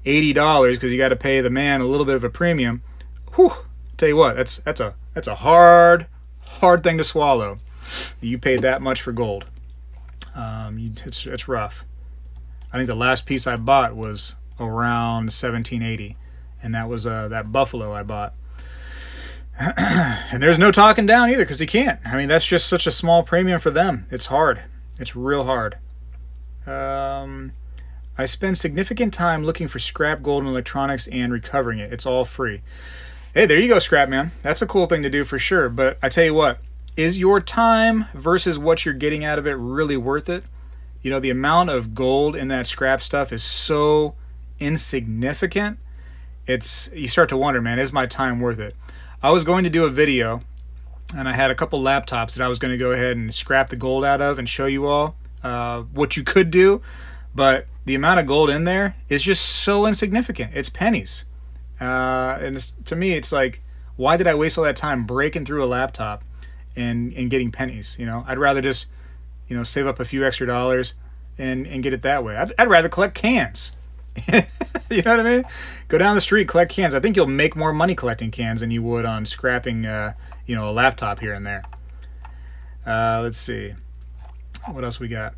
because you got to pay the man a little bit of a premium. Whew, tell you what, that's a hard thing to swallow. You paid that much for gold. It's rough. I think the last piece I bought was around $1,780, and that was that buffalo I bought. And there's no talking down either, because you can't. I mean, that's just such a small premium for them. It's hard. It's real hard. I spend significant time looking for scrap gold and electronics and recovering it. It's all free. Hey, there you go, scrap man. That's a cool thing to do for sure. But I tell you what, is your time versus what you're getting out of it really worth it? You know, the amount of gold in that scrap stuff is so insignificant. You start to wonder, man, is my time worth it? I was going to do a video, and I had a couple laptops that I was going to go ahead and scrap the gold out of and show you all what you could do, but the amount of gold in there is just so insignificant. It's pennies. To me, it's like, why did I waste all that time breaking through a laptop and getting pennies? You know, I'd rather just, you know, save up a few extra dollars and get it that way. I'd rather collect cans. You know what I mean? Go down the street, collect cans. I think you'll make more money collecting cans than you would on scrapping, you know, a laptop here and there. Let's see. What else we got?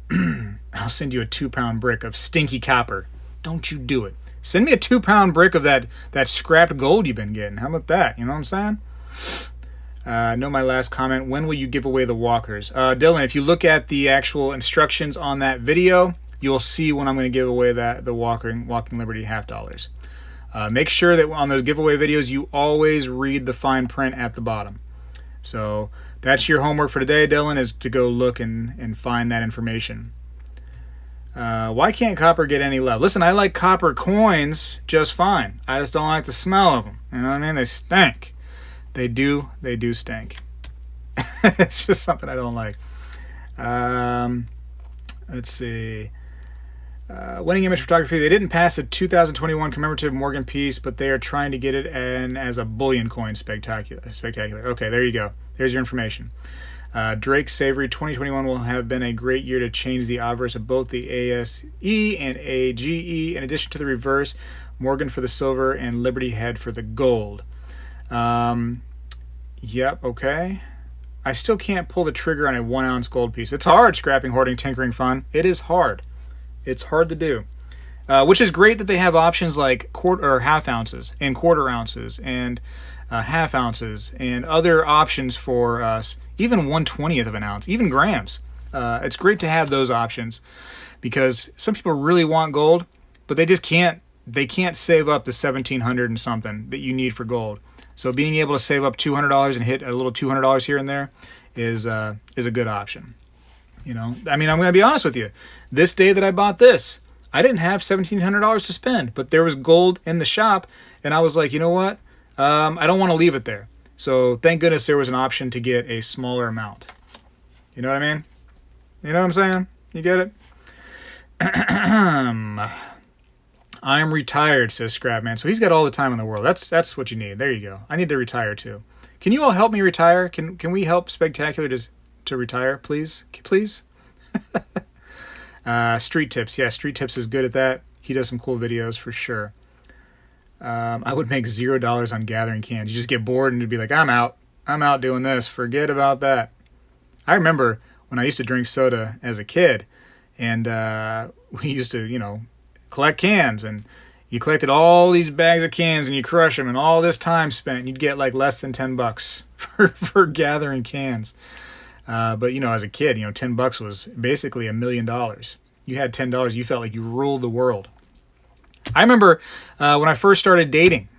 I'll send you a 2-pound brick of stinky copper. Don't you do it. Send me a 2-pound brick of that scrapped gold you've been getting. How about that? You know what I'm saying? Know my last comment. When will you give away the walkers? Dylan, if you look at the actual instructions on that video, you'll see when I'm going to give away the Walking Liberty $50. Make sure that on those giveaway videos, you always read the fine print at the bottom. So that's your homework for today, Dylan, is to go look and find that information. Why can't copper get any love? Listen, I like copper coins just fine. I just don't like the smell of them. You know what I mean? They stink. They do stink. It's just something I don't like. Let's see. Winning Image Photography. They didn't pass the 2021 commemorative Morgan piece, but they are trying to get it as a bullion coin. Spectacular. Okay, there you go. There's your information. Drake Savory. 2021 will have been a great year to change the obverse of both the ASE and AGE, in addition to the reverse, Morgan for the silver and Liberty Head for the gold. Yep, okay. I still can't pull the trigger on a 1-ounce gold piece. It's hard, scrapping, hoarding, tinkering fun. It is hard. It's hard to do. Which is great that they have options like half ounces and quarter ounces and half ounces and other options for even 1/20th of an ounce, even grams. It's great to have those options because some people really want gold, but they just can't. They can't save up the $1,700 and something that you need for gold. So being able to save up $200 and hit a little $200 here and there is a good option. You know, I mean, I'm going to be honest with you. This day that I bought this, I didn't have $1,700 to spend, but there was gold in the shop, and I was like, you know what? I don't want to leave it there. So thank goodness there was an option to get a smaller amount. You know what I mean? You know what I'm saying? You get it? I'm retired, says Scrapman. So he's got all the time in the world. That's what you need. There you go. I need to retire too. Can you all help me retire? Can we help Spectacular to retire, please? Please? Street Tips. Yeah, Street Tips is good at that. He does some cool videos for sure. I would make $0 on gathering cans. You just get bored and you'd be like, I'm out. I'm out doing this. Forget about that. I remember when I used to drink soda as a kid, and we used to, you know, collect cans, and you collected all these bags of cans and you crush them, and all this time spent, and you'd get like less than $10 for gathering cans. But you know, as a kid, you know, $10 was basically $1 million. You had $10, you felt like you ruled the world. I remember when I first started dating,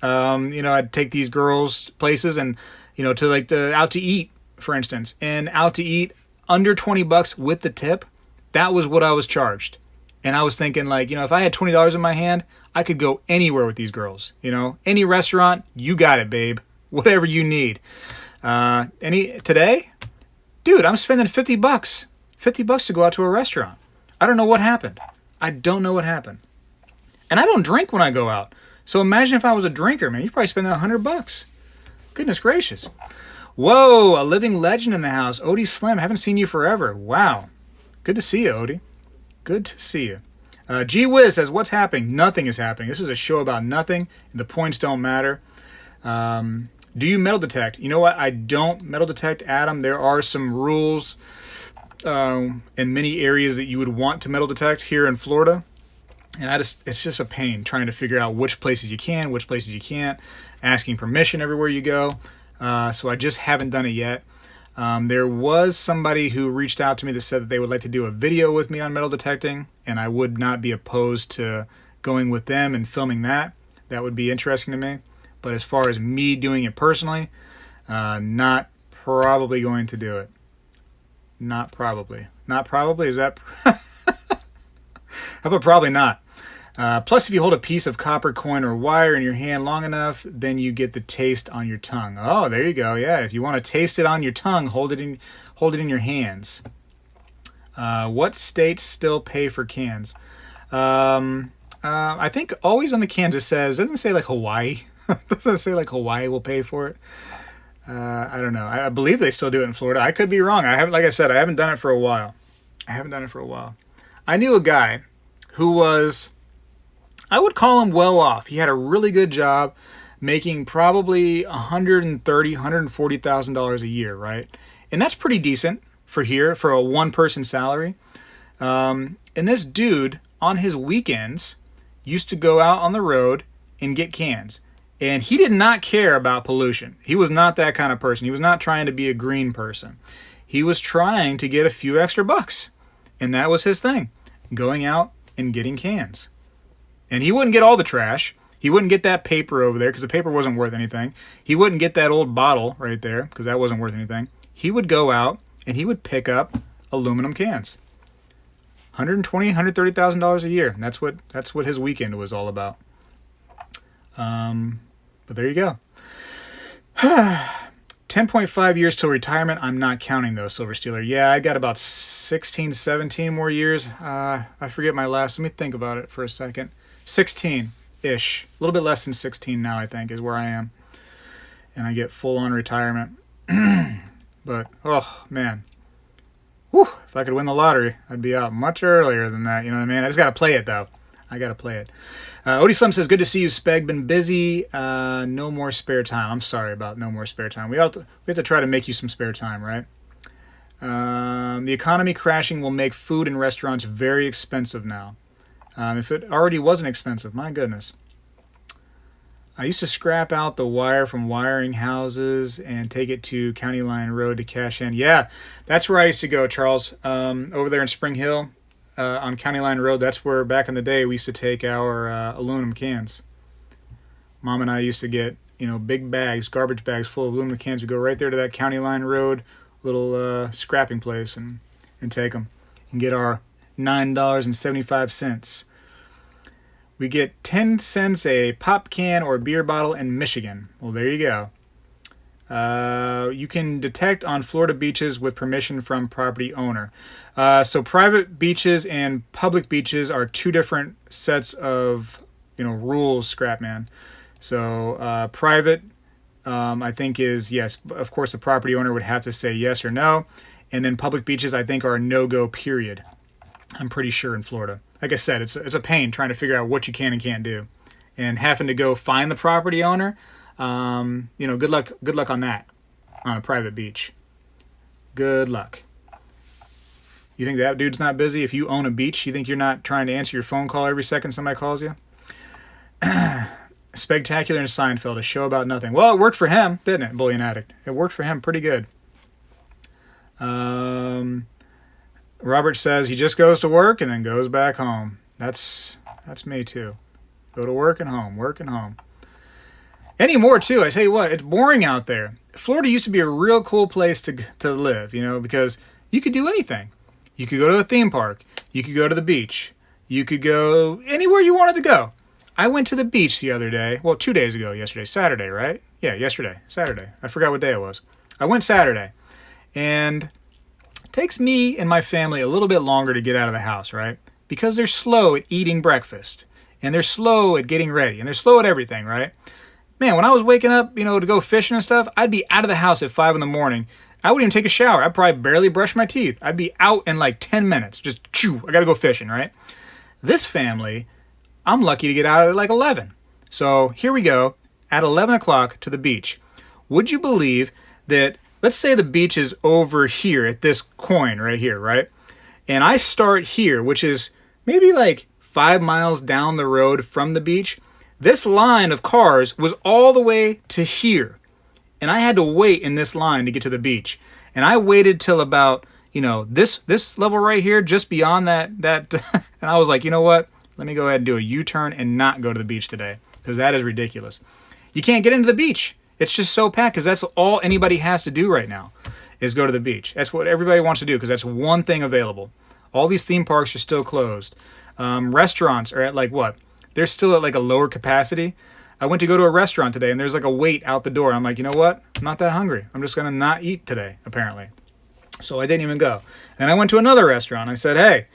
you know, I'd take these girls places and, you know, to like out to eat, for instance, and out to eat under $20 with the tip. That was what I was charged. And I was thinking, like, you know, if I had $20 in my hand, I could go anywhere with these girls. You know, any restaurant, you got it, babe. Whatever you need. Today, dude, I'm spending $50. $50 to go out to a restaurant. I don't know what happened. I don't know what happened. And I don't drink when I go out. So imagine if I was a drinker, man. You'd probably spend $100. Goodness gracious. Whoa, a living legend in the house. Odie Slim, haven't seen you forever. Wow. Good to see you, Odie. Good to see you. G Wiz says, what's happening? Nothing is happening. This is a show about nothing. And the points don't matter. Do you metal detect? You know what? I don't metal detect, Adam. There are some rules in many areas that you would want to metal detect here in Florida. And it's just a pain trying to figure out which places you can, which places you can't, asking permission everywhere you go. So I just haven't done it yet. There was somebody who reached out to me that said that they would like to do a video with me on metal detecting, and I would not be opposed to going with them and filming that. That would be interesting to me. But as far as me doing it personally, not probably going to do it. Not probably. Not probably? Is that... How about probably not? Plus, if you hold a piece of copper coin or wire in your hand long enough, then you get the taste on your tongue. Oh, there you go. Yeah, if you want to taste it on your tongue, hold it in your hands. What states still pay for cans? I think always on the cans it says, doesn't it say like Hawaii? Doesn't it say like Hawaii will pay for it? I don't know. I believe they still do it in Florida. I could be wrong. I haven't, like I said, I haven't done it for a while. I knew a guy who was, I would call him well off. He had a really good job, making probably $130,000, $140,000 a year, right? And that's pretty decent for here, for a one-person salary. And this dude, on his weekends, used to go out on the road and get cans. And he did not care about pollution. He was not that kind of person. He was not trying to be a green person. He was trying to get a few extra bucks. And that was his thing, going out and getting cans. And he wouldn't get all the trash. He wouldn't get that paper over there because the paper wasn't worth anything. He wouldn't get that old bottle right there because that wasn't worth anything. He would go out and he would pick up aluminum cans. $120,000, $130,000 a year. That's what his weekend was all about. But there you go. 10.5 years till retirement. I'm not counting though, Silver Steeler. Yeah, I got about 16, 17 more years. I forget my last. Let me think about it for a second. 16-ish. A little bit less than 16 now, I think, is where I am. And I get full-on retirement. But, oh, man. Whew, if I could win the lottery, I'd be out much earlier than that. You know what I mean? I just got to play it, though. I got to play it. Odie Slim says, good to see you, Speg. Been busy. No more spare time. I'm sorry about no more spare time. We have to try to make you some spare time, right? The economy crashing will make food in restaurants very expensive now. If it already wasn't expensive, my goodness. I used to scrap out the wire from wiring houses and take it to County Line Road to cash in. Yeah, that's where I used to go, Charles. Over there in Spring Hill. On County Line Road, that's where back in the day we used to take our aluminum cans. Mom and I used to get, big bags, garbage bags full of aluminum cans. We go right there to that County Line Road little scrapping place and take them and get our $9.75. We get 10 cents a pop can or beer bottle in Michigan. Well, there you go. You can detect on Florida beaches with permission from property owner. So private beaches and public beaches are two different sets of, rules, Scrapman. So private, I think is, yes, of course the property owner would have to say yes or no. And then public beaches, I think, are a no-go period. I'm pretty sure in Florida. Like I said, it's a pain trying to figure out what you can and can't do. And having to go find the property owner, good luck on that, on a private beach. Good luck. You think that dude's not busy? If you own a beach, you think you're not trying to answer your phone call every second somebody calls you? Spegtacular and Seinfeld, a show about nothing. Well, it worked for him, didn't it, Bullion Addict? It worked for him pretty good. Robert says he just goes to work and then goes back home. That's me too. Go to work and home, work and home. Anymore too. I tell you what, it's boring out there. Florida used to be a real cool place to live, because you could do anything. You could go to a theme park. You could go to the beach. You could go anywhere you wanted to go. I went to the beach the other day. Well, 2 days ago, yesterday. Saturday, right? Yeah, yesterday. Saturday. I forgot what day it was. I went Saturday. And it takes me and my family a little bit longer to get out of the house, right? Because they're slow at eating breakfast. And they're slow at getting ready. And they're slow at everything, right? Man, when I was waking up, to go fishing and stuff, I'd be out of the house at 5 in the morning. I wouldn't even take a shower. I'd probably barely brush my teeth. I'd be out in like 10 minutes. Just chew. I got to go fishing, right? This family, I'm lucky to get out at like 11. So here we go at 11 o'clock to the beach. Would you believe that, let's say the beach is over here at this coin right here, right? And I start here, which is maybe like 5 miles down the road from the beach. This line of cars was all the way to here. And I had to wait in this line to get to the beach. And I waited till about, this level right here, just beyond that. And I was like, you know what? Let me go ahead and do a U-turn and not go to the beach today. Because that is ridiculous. You can't get into the beach. It's just so packed because that's all anybody has to do right now is go to the beach. That's what everybody wants to do because that's one thing available. All these theme parks are still closed. Restaurants are at like what? They're still at like a lower capacity. I went to go to a restaurant today and there's like a wait out the door. I'm like, you know what? I'm not that hungry. I'm just going to not eat today, apparently. So I didn't even go. And I went to another restaurant. I said, hey,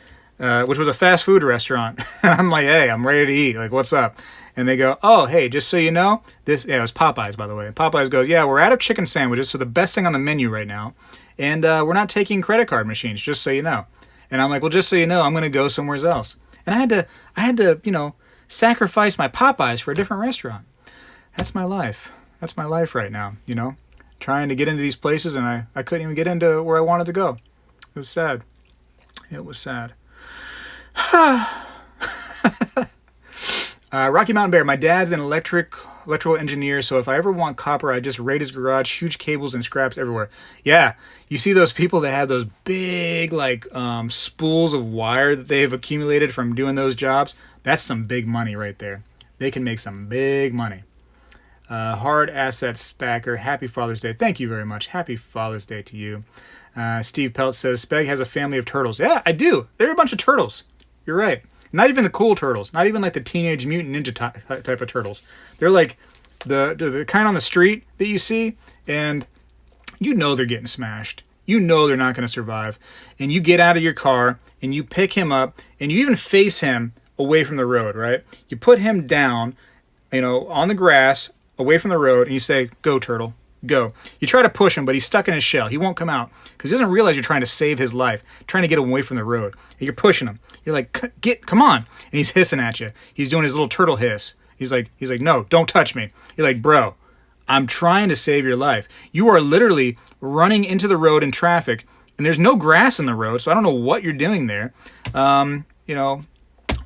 which was a fast food restaurant. And I'm like, hey, I'm ready to eat. Like, what's up? And they go, oh, hey, just so you know, it was Popeyes, by the way. Popeyes goes, yeah, we're out of chicken sandwiches, so the best thing on the menu right now. And we're not taking credit card machines, just so you know. And I'm like, well, just so you know, I'm going to go somewhere else. And I had to, sacrifice my Popeyes for a different restaurant. That's my life. That's my life right now, trying to get into these places, and I couldn't even get into where I wanted to go. It was sad. It was sad. Rocky Mountain Bear. My dad's an electrical engineer, so if I ever want copper, I just raid his garage. Huge cables and scraps everywhere. Yeah, you see those people that have those big spools of wire that they've accumulated from doing those jobs? That's some big money right there. They can make some big money. Hard Asset Stacker. Happy Father's Day. Thank you very much. Happy Father's Day to you. Steve Pelt says, Speg has a family of turtles. Yeah, I do. They're a bunch of turtles. You're right. Not even the cool turtles. Not even like the Teenage Mutant Ninja type of turtles. They're like the kind on the street that you see, and they're getting smashed. They're not going to survive. And you get out of your car, and you pick him up, and you even face him away from the road, right? You put him down, on the grass, away from the road, and you say, go, turtle, go. You try to push him, but he's stuck in his shell. He won't come out because he doesn't realize you're trying to save his life, trying to get him away from the road. And you're pushing him. You're like, come on. And he's hissing at you. He's doing his little turtle hiss. He's like, no, don't touch me. You're like, bro, I'm trying to save your life. You are literally running into the road in traffic, and there's no grass in the road, so I don't know what you're doing there.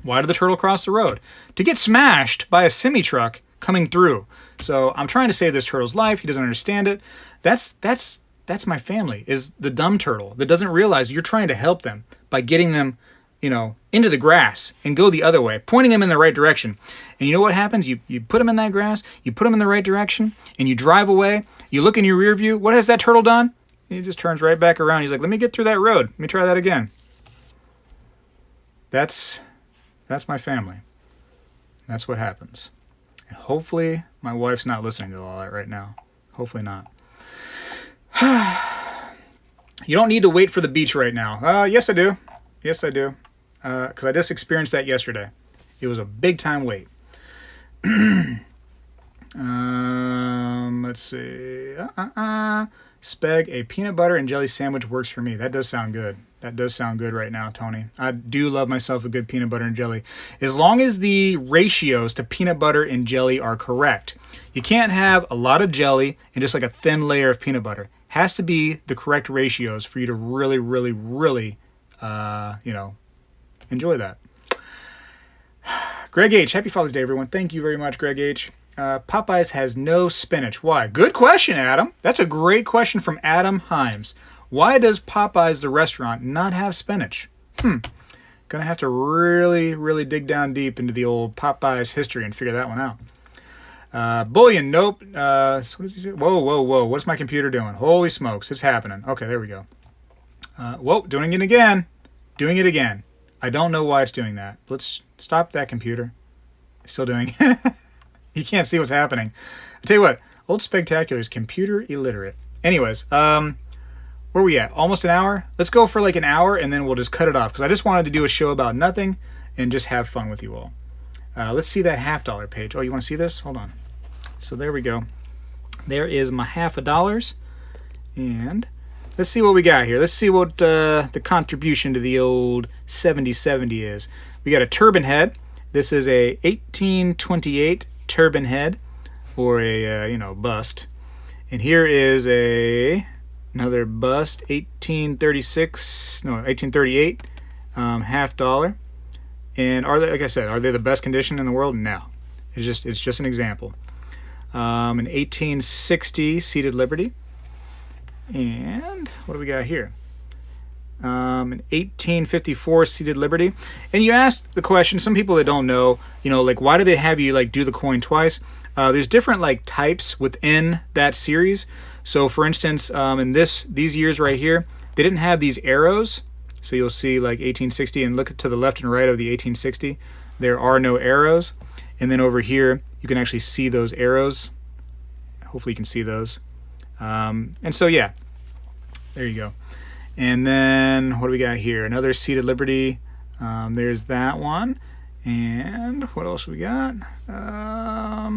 Why did the turtle cross the road? To get smashed by a semi-truck coming through. So I'm trying to save this turtle's life. He doesn't understand it. That's my family, is the dumb turtle that doesn't realize you're trying to help them by getting them, into the grass and go the other way, pointing them in the right direction. And you know what happens? You put them in that grass, you put them in the right direction, and you drive away. You look in your rear view. What has that turtle done? He just turns right back around. He's like, let me get through that road. Let me try that again. That's my family. That's what happens. And hopefully my wife's not listening to all that right now. Hopefully not. You don't need to wait for the beach right now. Yes, I do. Yes, I do. Because I just experienced that yesterday. It was a big time wait. Let's see. Speg, a peanut butter and jelly sandwich works for me. That does sound good. That does sound good right now, Tony. I do love myself a good peanut butter and jelly. As long as the ratios to peanut butter and jelly are correct. You can't have a lot of jelly and just like a thin layer of peanut butter. Has to be the correct ratios for you to really, really, really, enjoy that. Greg H. Happy Father's Day, everyone. Thank you very much, Greg H. Popeyes has no spinach. Why? Good question, Adam. That's a great question from Adam Himes. Why does Popeyes, the restaurant, not have spinach? Gonna have to really, really dig down deep into the old Popeyes history and figure that one out. Bullion, nope. What does he say? Whoa. What's my computer doing? Holy smokes, it's happening. Okay, there we go. Doing it again. I don't know why it's doing that. Let's stop that computer. It's still doing it. You can't see what's happening. I'll tell you what, old Spegtacular is computer illiterate. Anyways, where are we at? Almost an hour? Let's go for like an hour and then we'll just cut it off because I just wanted to do a show about nothing and just have fun with you all. Let's see that $50 page. Oh, you want to see this? Hold on. So there we go. There is my $50. And let's see what we got here. Let's see what the contribution to the old 7070 is. We got a turban head. This is a 1828 turban head, or a bust. And here is another bust, 1838, $50. And are they, like I said, are they the best condition in the world? No. It's just an example. An 1860 seated Liberty. And what do we got here? An 1854 seated Liberty. And you asked the question, some people that don't know, like, why do they have you like do the coin twice? There's different like types within that series. So for instance, in these years right here, they didn't have these arrows. So you'll see like 1860, and look to the left and right of the 1860. There are no arrows. And then over here, you can actually see those arrows. Hopefully you can see those. And so yeah, there you go. And then what do we got here? Another Seated Liberty. There's that one. And what else we got? A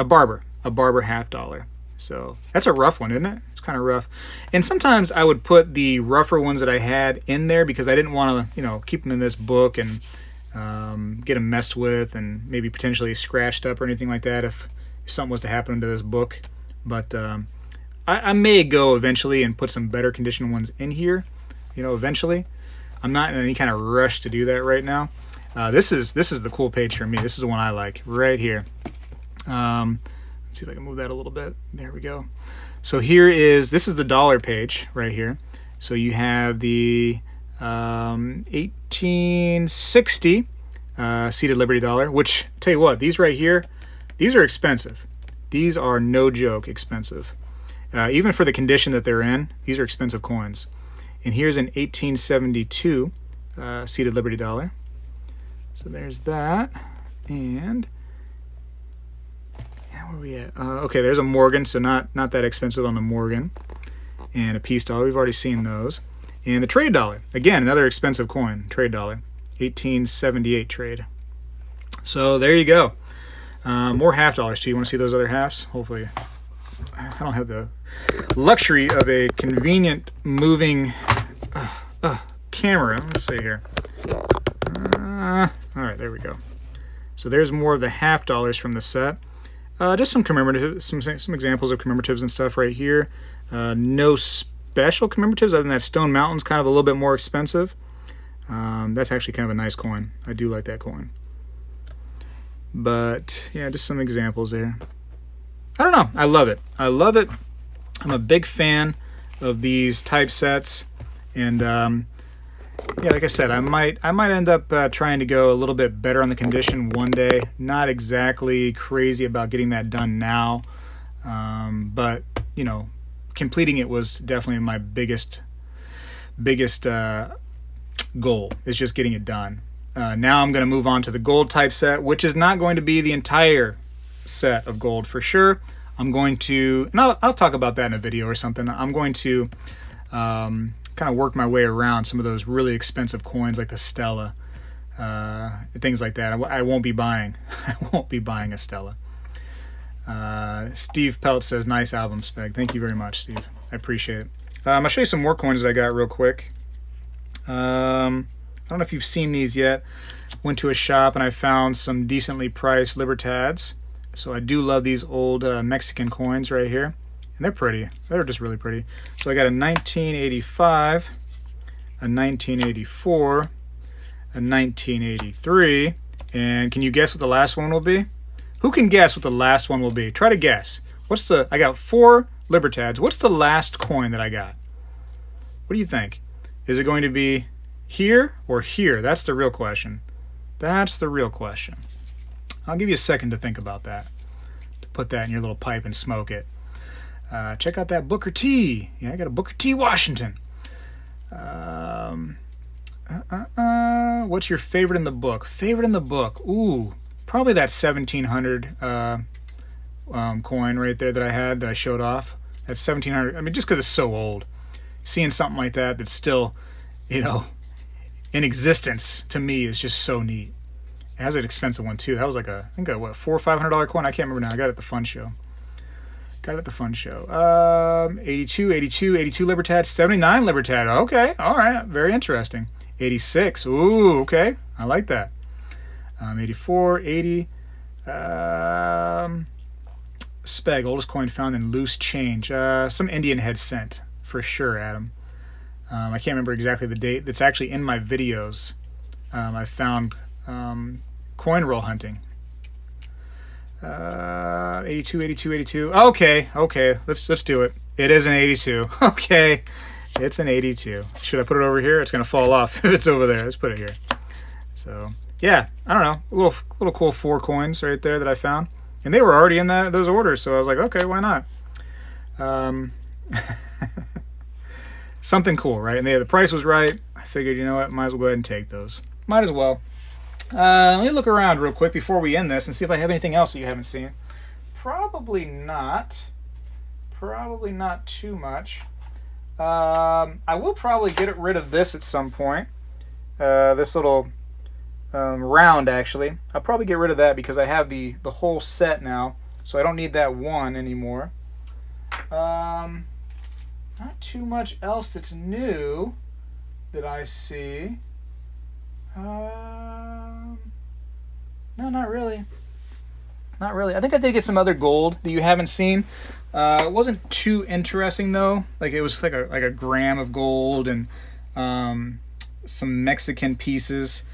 Barber $50. So that's a rough one, isn't it? It's kind of rough. And sometimes I would put the rougher ones that I had in there because I didn't want to, keep them in this book and get them messed with and maybe potentially scratched up or anything like that if something was to happen to this book. But I may go eventually and put some better condition ones in here, eventually. I'm not in any kind of rush to do that right now. This is the cool page for me. This is the one I like right here. Let's see if I can move that a little bit. There we go. So this is the dollar page right here. So you have the 1860 Seated Liberty dollar, which, tell you what, these right here, these are expensive. These are no joke expensive. Even for the condition that they're in, these are expensive coins. And here's an 1872 Seated Liberty dollar. So there's that. And where are we at? Okay, there's a Morgan, so not that expensive on the Morgan. And a peace dollar, we've already seen those. And the trade dollar, again, another expensive coin, trade dollar, 1878 trade. So there you go. More half dollars too. You want to see those other halves? Hopefully. I don't have the luxury of a convenient moving camera. Let's see here. All right, there we go. So there's more of the half dollars from the set. Just some commemoratives, some examples of commemoratives and stuff right here. No special commemoratives other than that Stone Mountain's kind of a little bit more expensive. That's actually kind of a nice coin. I do like that coin. But yeah, just some examples there. I don't know. I love it. I love it. I'm a big fan of these type sets, and yeah, like I said, I might end up trying to go a little bit better on the condition one day. Not exactly crazy about getting that done now, but completing it was definitely my biggest goal, is just getting it done. Now I'm going to move on to the gold type set, which is not going to be the entire set of gold for sure. I'm going to, and I'll talk about that in a video or something. I'm going to kind of work my way around some of those really expensive coins like the Stella, things like that. I won't be buying. I won't be buying a Stella. Steve Pelt says, nice album, Speg. Thank you very much, Steve. I appreciate it. I'll show you some more coins that I got real quick. I don't know if you've seen these yet. Went to a shop and I found some decently priced Libertads. So I do love these old Mexican coins right here. And they're pretty. They're just really pretty. So I got a 1985, a 1984, a 1983. And can you guess what the last one will be? Who can guess what the last one will be? Try to guess. I got 4 Libertads. What's the last coin that I got? What do you think? Is it going to be here or here? That's the real question. That's the real question. I'll give you a second to think about that. To put that in your little pipe and smoke it. Check out that Booker T. Yeah, I got a Booker T. Washington. What's your favorite in the book? Favorite in the book? Ooh, probably that 1700 coin right there that I had that I showed off. That's 1700. I mean, just because it's so old. Seeing something like that that's still, in existence to me is just so neat. It has an expensive one too. That was like I think a $400 or $500 coin. I can't remember now. I got it at the fun show. 82 Libertad, 79 Libertad. Okay, all right, very interesting. 86. Ooh, okay, I like that. 84, 80. Speg, oldest coin found in loose change. Some Indian head cent for sure, Adam. I can't remember exactly the date. That's actually in my videos. I found coin roll hunting. 82. Okay. Let's do it. It is an 82. Okay, it's an 82. Should I put it over here? It's gonna fall off if it's over there. Let's put it here. So yeah, I don't know. A little cool 4 coins right there that I found. And they were already in those orders, so I was like, okay, why not? Something cool, right? And the price was right. I figured, you know what, might as well go ahead and take those. Might as well. Let me look around real quick before we end this and see if I have anything else that you haven't seen. Probably not. Probably not too much. I will probably get rid of this at some point. This little round, actually. I'll probably get rid of that because I have the whole set now, so I don't need that one anymore. Not too much else that's new that I see. No, not really. Not really. I think I did get some other gold that you haven't seen. It wasn't too interesting though. Like it was like a gram of gold and some Mexican pieces.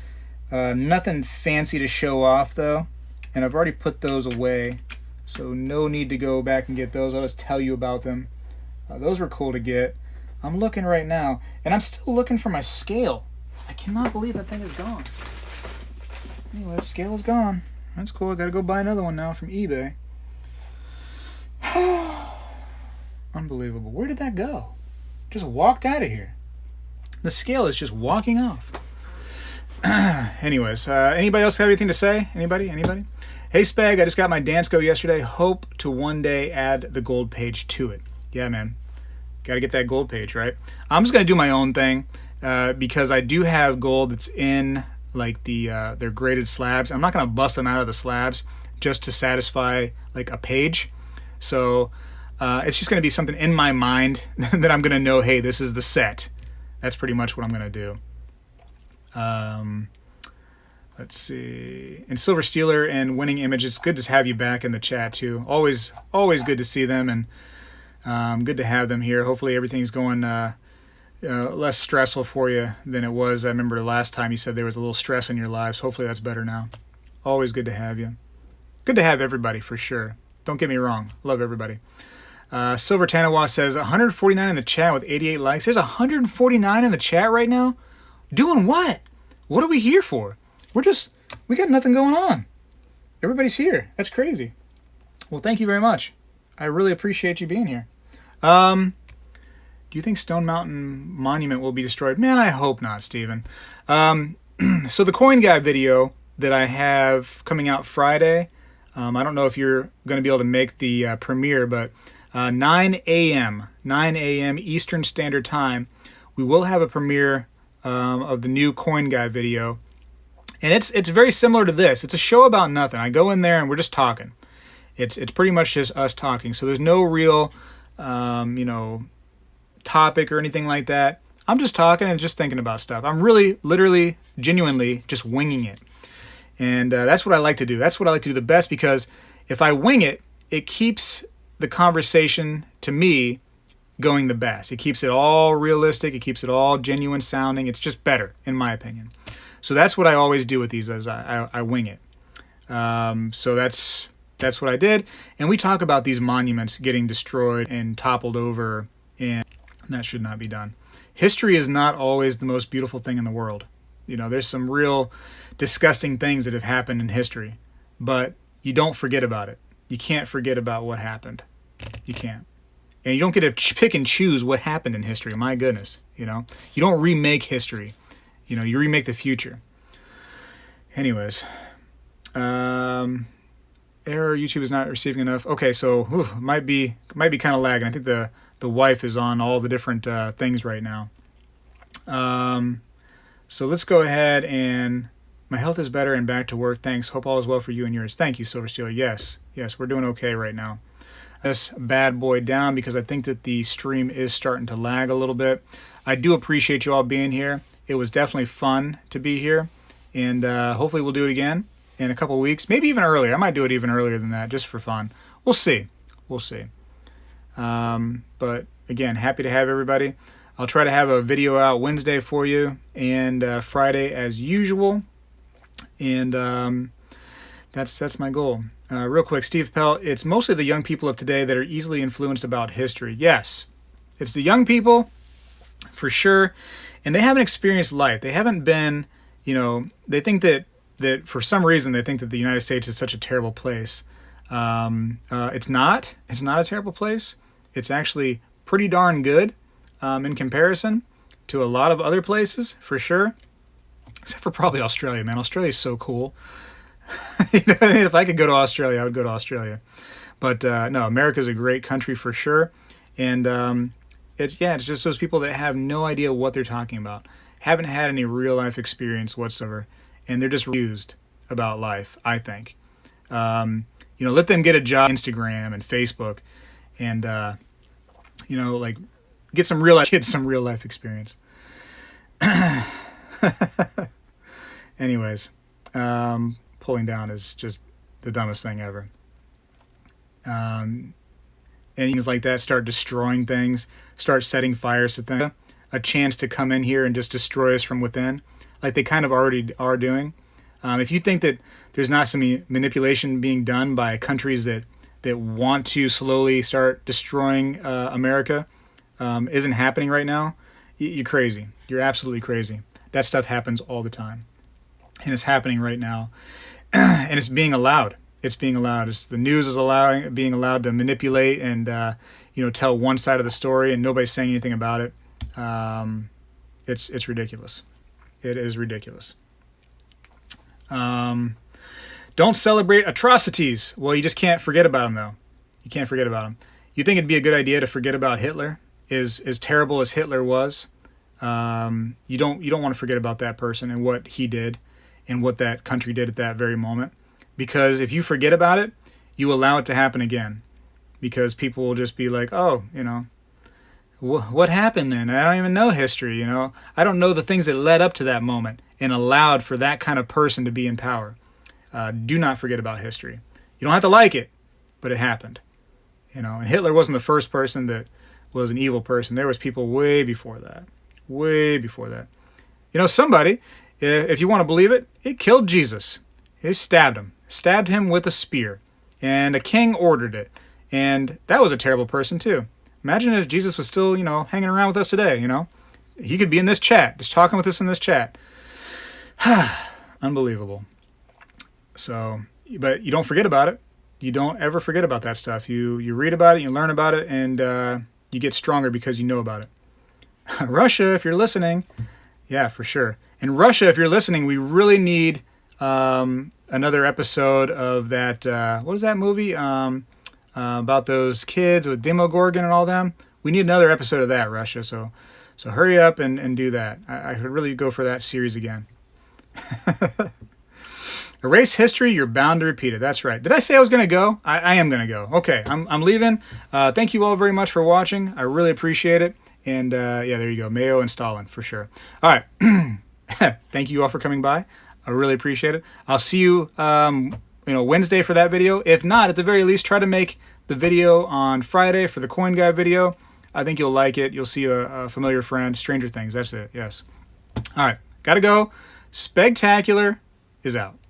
Nothing fancy to show off though. And I've already put those away, so no need to go back and get those. I'll just tell you about them. Those were cool to get. I'm looking right now, and I'm still looking for my scale. I cannot believe that thing is gone. Anyway, the scale is gone. That's cool. I gotta go buy another one now from eBay. Unbelievable. Where did that go? Just walked out of here. The scale is just walking off. Anyways, anybody else have anything to say? Anybody? Hey Speg, I just got my dance go yesterday. Hope to one day add the gold page to it. Yeah, man. Got to get that gold page, right? I'm just going to do my own thing because I do have gold that's in like their graded slabs. I'm not going to bust them out of the slabs just to satisfy like a page. So it's just going to be something in my mind that I'm going to know, hey, this is the set. That's pretty much what I'm going to do. Let's see. And Silver Stealer and Winning Image, it's good to have you back in the chat too. Always good to see them, and good to have them here. Hopefully everything's going less stressful for you than it was. I remember the last time you said there was a little stress in your lives. Hopefully that's better now. Always good to have you. Good to have everybody for sure. Don't get me wrong. Love everybody. Silver Tanawa says 149 in the chat with 88 likes. There's 149 in the chat right now? Doing what? What are we here for? We got nothing going on. Everybody's here. That's crazy. Well, thank you very much. I really appreciate you being here. Do you think Stone Mountain Monument will be destroyed? Man, I hope not, Steven. So the Coin Guy video that I have coming out Friday, I don't know if you're going to be able to make the premiere, but 9 a.m. Eastern Standard Time, we will have a premiere of the new Coin Guy video. And it's very similar to this. It's a show about nothing. I go in there and we're just talking. It's pretty much just us talking. So there's no real, topic or anything like that. I'm just talking and just thinking about stuff. I'm really, literally, genuinely just winging it. And that's what I like to do. That's what I like to do the best, because if I wing it, it keeps the conversation, to me, going the best. It keeps it all realistic. It keeps it all genuine sounding. It's just better, in my opinion. So that's what I always do with these, is I wing it. So that's what I did. And we talk about these monuments getting destroyed and toppled over, and that should not be done. History is not always the most beautiful thing in the world. There's some real disgusting things that have happened in history, but you don't forget about it. You can't forget about what happened. You can't. And you don't get to pick and choose what happened in history. My goodness, you don't remake history. You remake the future. Anyways, error, YouTube is not receiving enough. Okay, so might be kind of lagging. I think the wife is on all the different things right now. So let's go ahead and my health is better and back to work. Thanks. Hope all is well for you and yours. Thank you, Silver Stealer. Yes, we're doing okay right now. This bad boy down because I think that the stream is starting to lag a little bit. I do appreciate you all being here. It was definitely fun to be here, and hopefully we'll do it again in a couple weeks, maybe even earlier. I might do it even earlier than that, just for fun. We'll see. But again, happy to have everybody. I'll try to have a video out Wednesday for you, and Friday as usual. And that's my goal. Real quick, Steve Pell, it's mostly the young people of today that are easily influenced about history. Yes, it's the young people, for sure. And they haven't experienced life. They haven't been, they think that for some reason they think that the United States is such a terrible place. It's not a terrible place. It's actually pretty darn good in comparison to a lot of other places, for sure. Except for probably Australia, man. Australia's so cool. You know, if I could go to Australia, I would go to Australia. But no, America's a great country for sure. And it's just those people that have no idea what they're talking about, haven't had any real life experience whatsoever, and they're just confused about life, I think. Let them get a job on Instagram and Facebook, and like get some real life kids some real life experience. Anyways, pulling down is just the dumbest thing ever. And things like that, start destroying things, start setting fires to things, a chance to come in here and just destroy us from within, like they kind of already are doing. If you think that there's not some manipulation being done by countries that want to slowly start destroying America, isn't happening right now, you're crazy. You're absolutely crazy. That stuff happens all the time. And it's happening right now. And it's being allowed. It's being allowed. The news is being allowed to manipulate and tell one side of the story, and nobody's saying anything about it. It's ridiculous. It is ridiculous. Don't celebrate atrocities. Well, you just can't forget about them, though. You can't forget about them. You think it'd be a good idea to forget about Hitler? As terrible as Hitler was, you don't want to forget about that person and what he did and what that country did at that very moment. Because if you forget about it, you allow it to happen again. Because people will just be like, oh, what happened then? I don't even know history, I don't know the things that led up to that moment and allowed for that kind of person to be in power. Do not forget about history. You don't have to like it, but it happened. And Hitler wasn't the first person that was an evil person. There was people way before that. Way before that. Somebody, if you want to believe it, it killed Jesus. It stabbed him. Stabbed him with a spear. And a king ordered it. And that was a terrible person too. Imagine if Jesus was still, hanging around with us today, He could be in this chat, just talking with us in this chat. Unbelievable. So, but you don't forget about it. You don't ever forget about that stuff. You read about it, you learn about it, and you get stronger because you know about it. Russia, if you're listening, yeah, for sure. And Russia, if you're listening, we really need another episode of that, what is that movie? About those kids with Demogorgon and all them. We need another episode of that, Russia. So hurry up and do that. I could really go for that series again. Erase history, you're bound to repeat it. That's right. Did I say I was going to go? I am going to go. Okay, I'm leaving. Thank you all very much for watching. I really appreciate it. And there you go. Mayo and Stalin, for sure. All right. Thank you all for coming by. I really appreciate it. I'll see you Wednesday for that video. If not, at the very least, try to make the video on Friday for the Coin Guy video. I think you'll like it. You'll see a familiar friend. Stranger Things. That's it. Yes. All right. Gotta go. Spegtacular is out.